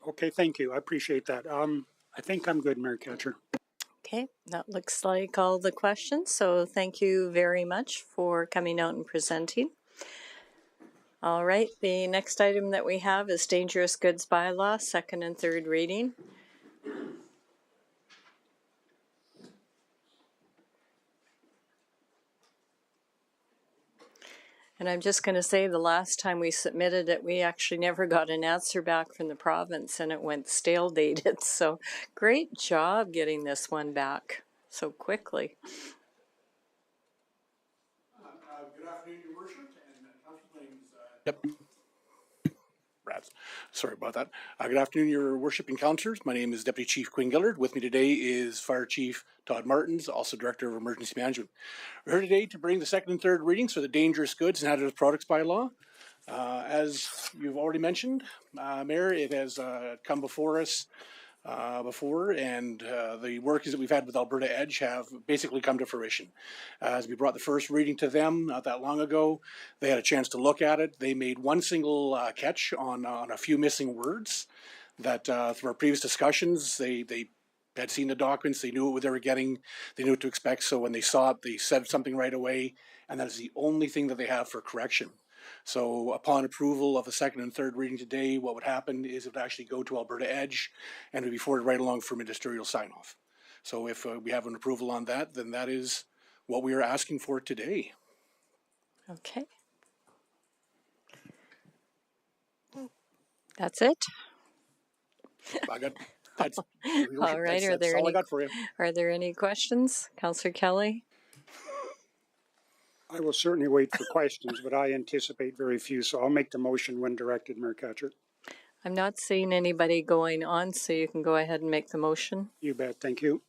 Okay, thank you. I appreciate that. I think I'm good, Mayor Catcher. Okay, that looks like all the questions. So thank you very much for coming out and presenting. All right, the next item that we have is dangerous goods bylaw, second and third reading. And I'm just going to say the last time we submitted it, we actually never got an answer back from the province and it went stale dated. So great job getting this one back so quickly. Good afternoon, Your Worship, and my name's sorry about that. Good afternoon, Your Worship and Councillors. My name is Deputy Chief Quinn Gillard. With me today is Fire Chief Todd Martins, also Director of Emergency Management. We're here today to bring the second and third readings for the Dangerous Goods and Hazardous Products Bylaw. As you've already mentioned, Mayor, it has come before us before, and the workings that we've had with Alberta Edge have basically come to fruition. As we brought the first reading to them not that long ago, they had a chance to look at it. They made one single catch on a few missing words that through our previous discussions, they had seen the documents, they knew what they were getting, they knew what to expect. So when they saw it, they said something right away, and that is the only thing that they have for correction. So upon approval of the second and third reading today, what would happen is it would actually go to Alberta Edge and would be forwarded right along for ministerial sign-off. So if we have an approval on that, then that is what we are asking for today. Okay. That's it. That's all right. That's all I got for you. Are there any questions, Councillor Kelly? I will certainly wait for questions, but I anticipate very few, so I'll make the motion when directed, Mayor Catcher. I'm not seeing anybody going on, so you can go ahead and make the motion. You bet, thank you.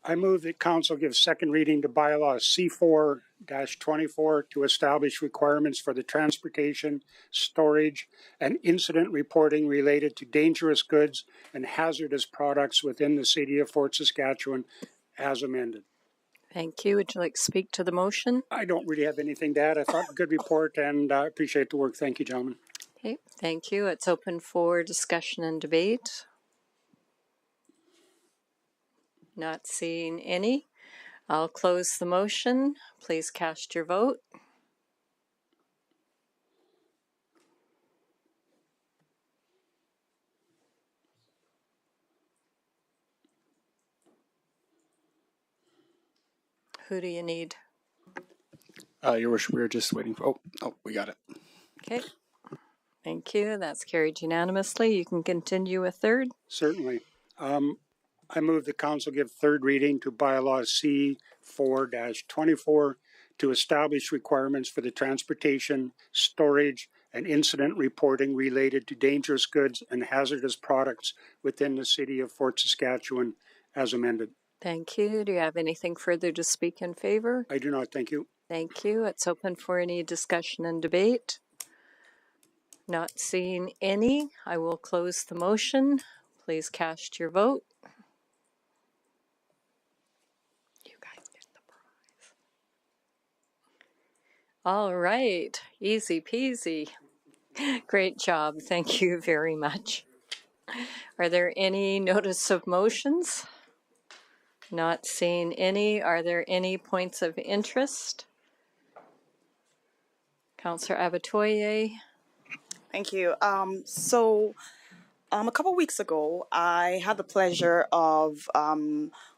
I move that Council give second reading to bylaw C4-24 to establish requirements for the transportation, storage, and incident reporting related to dangerous goods and hazardous products within the city of Fort Saskatchewan as amended. Thank you. Would you like to speak to the motion? I don't really have anything to add. I thought good report and I appreciate the work. Thank you, gentlemen. Okay, thank you. It's open for discussion and debate. Not seeing any. I'll close the motion. Please cast your vote. Who do you need? Your worship, we are just waiting for, we got it. Okay. Thank you. That's carried unanimously. You can continue with third. Certainly. I move the council give third reading to bylaw C4-24 to establish requirements for the transportation, storage, and incident reporting related to dangerous goods and hazardous products within the city of Fort Saskatchewan as amended. Thank you. Do you have anything further to speak in favor? I do not, thank you. Thank you. It's open for any discussion and debate. Not seeing any, I will close the motion. Please cast your vote. You guys get the prize. All right. Easy peasy. Great job. Thank you very much. Are there any notice of motions? Not seeing any. Are there any points of interest? Councillor Abatoye. Thank you. A couple weeks ago, I had the pleasure of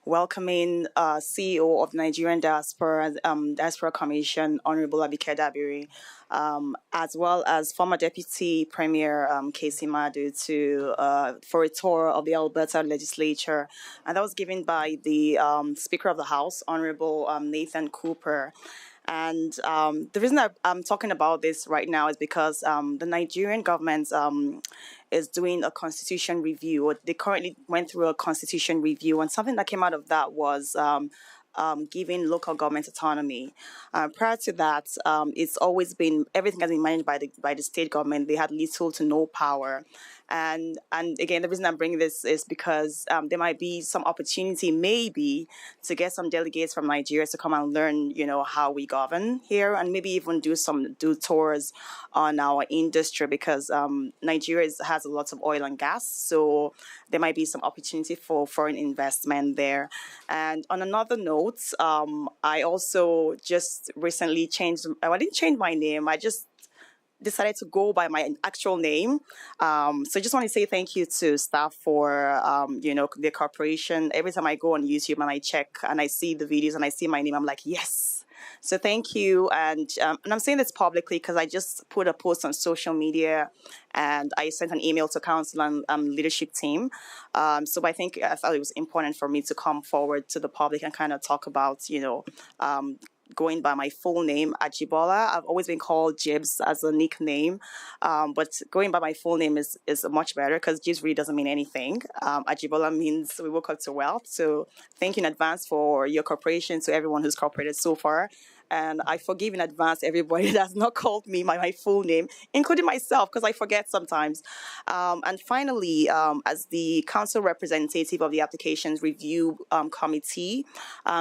welcoming CEO of Nigerian Diaspora Commission, Honorable Abike Dabiri, as well as former Deputy Premier Casey Madu for a tour of the Alberta Legislature, and that was given by the Speaker of the House, Honorable Nathan Cooper. And the reason I'm talking about this right now is because the Nigerian government is doing a constitution review. They currently went through a constitution review, and something that came out of that was giving local government autonomy. Prior to that, it's always been, everything has been managed by the state government. They had little to no power. And again, the reason I'm bringing this is because there might be some opportunity, maybe, to get some delegates from Nigeria to come and learn, how we govern here, and maybe even do tours on our industry, because Nigeria has a lot of oil and gas, so there might be some opportunity for foreign investment there. And on another note, I also just recently I didn't change my name. I just decided to go by my actual name. So I just want to say thank you to staff for, the cooperation. Every time I go on YouTube and I check and I see the videos and I see my name, I'm like, yes. So thank you. And I'm saying this publicly because I just put a post on social media and I sent an email to council and leadership team. So I thought it was important for me to come forward to the public and kind of talk about, going by my full name, Ajibola. I've always been called Jibs as a nickname, but going by my full name is much better because Jibs really doesn't mean anything. Ajibola means we woke up to wealth. So thank you in advance for your cooperation to everyone who's cooperated so far. And I forgive in advance everybody that's not called me by my full name, including myself, because I forget sometimes. And finally, as the council representative of the applications review committee,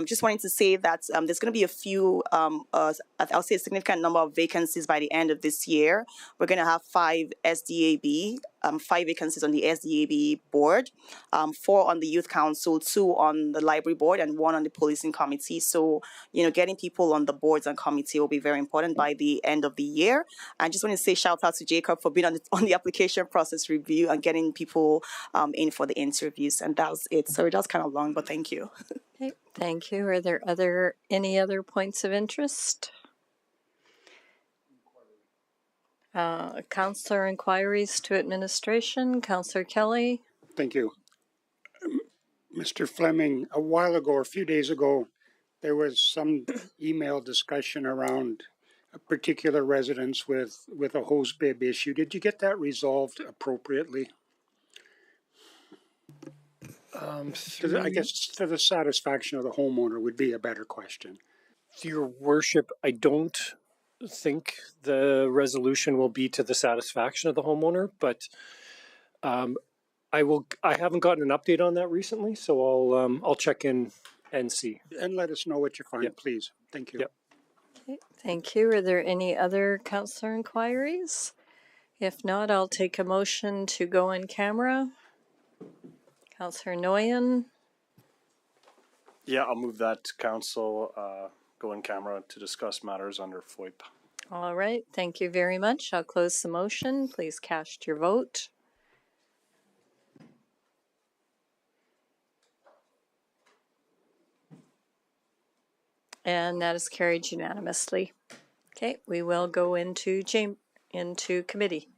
just wanted to say that there's going to be a few, I'll say a significant number of vacancies by the end of this year. We're going to have 5 SDAB, 5 vacancies on the SDAB board, 4 on the youth council, 2 on the library board, and 1 on the policing committee. So, getting people on the boards and committee will be very important by the end of the year. I just want to say shout out to Jacob for being on the application process review and getting people in for the interviews. And that was it. So it was kind of long, but thank you. Okay, thank you. Are there any other points of interest? Councillor inquiries to administration. Councillor Kelly. Thank you. Mr. Fleming, a while ago, or a few days ago, there was some email discussion around a particular residence with a hose bib issue. Did you get that resolved appropriately? I guess to the satisfaction of the homeowner would be a better question. Your worship, I don't think the resolution will be to the satisfaction of the homeowner, but I haven't gotten an update on that recently, so I'll check in and see. And let us know what you find, please. Thank you. Yep. Okay, thank you. Are there any other councillor inquiries? If not, I'll take a motion to go in camera. Councillor Nguyen. Yeah, I'll move that to council go in camera to discuss matters under FOIP. All right, thank you very much. I'll close the motion. Please cast your vote. And that is carried unanimously. Okay, we will go into committee.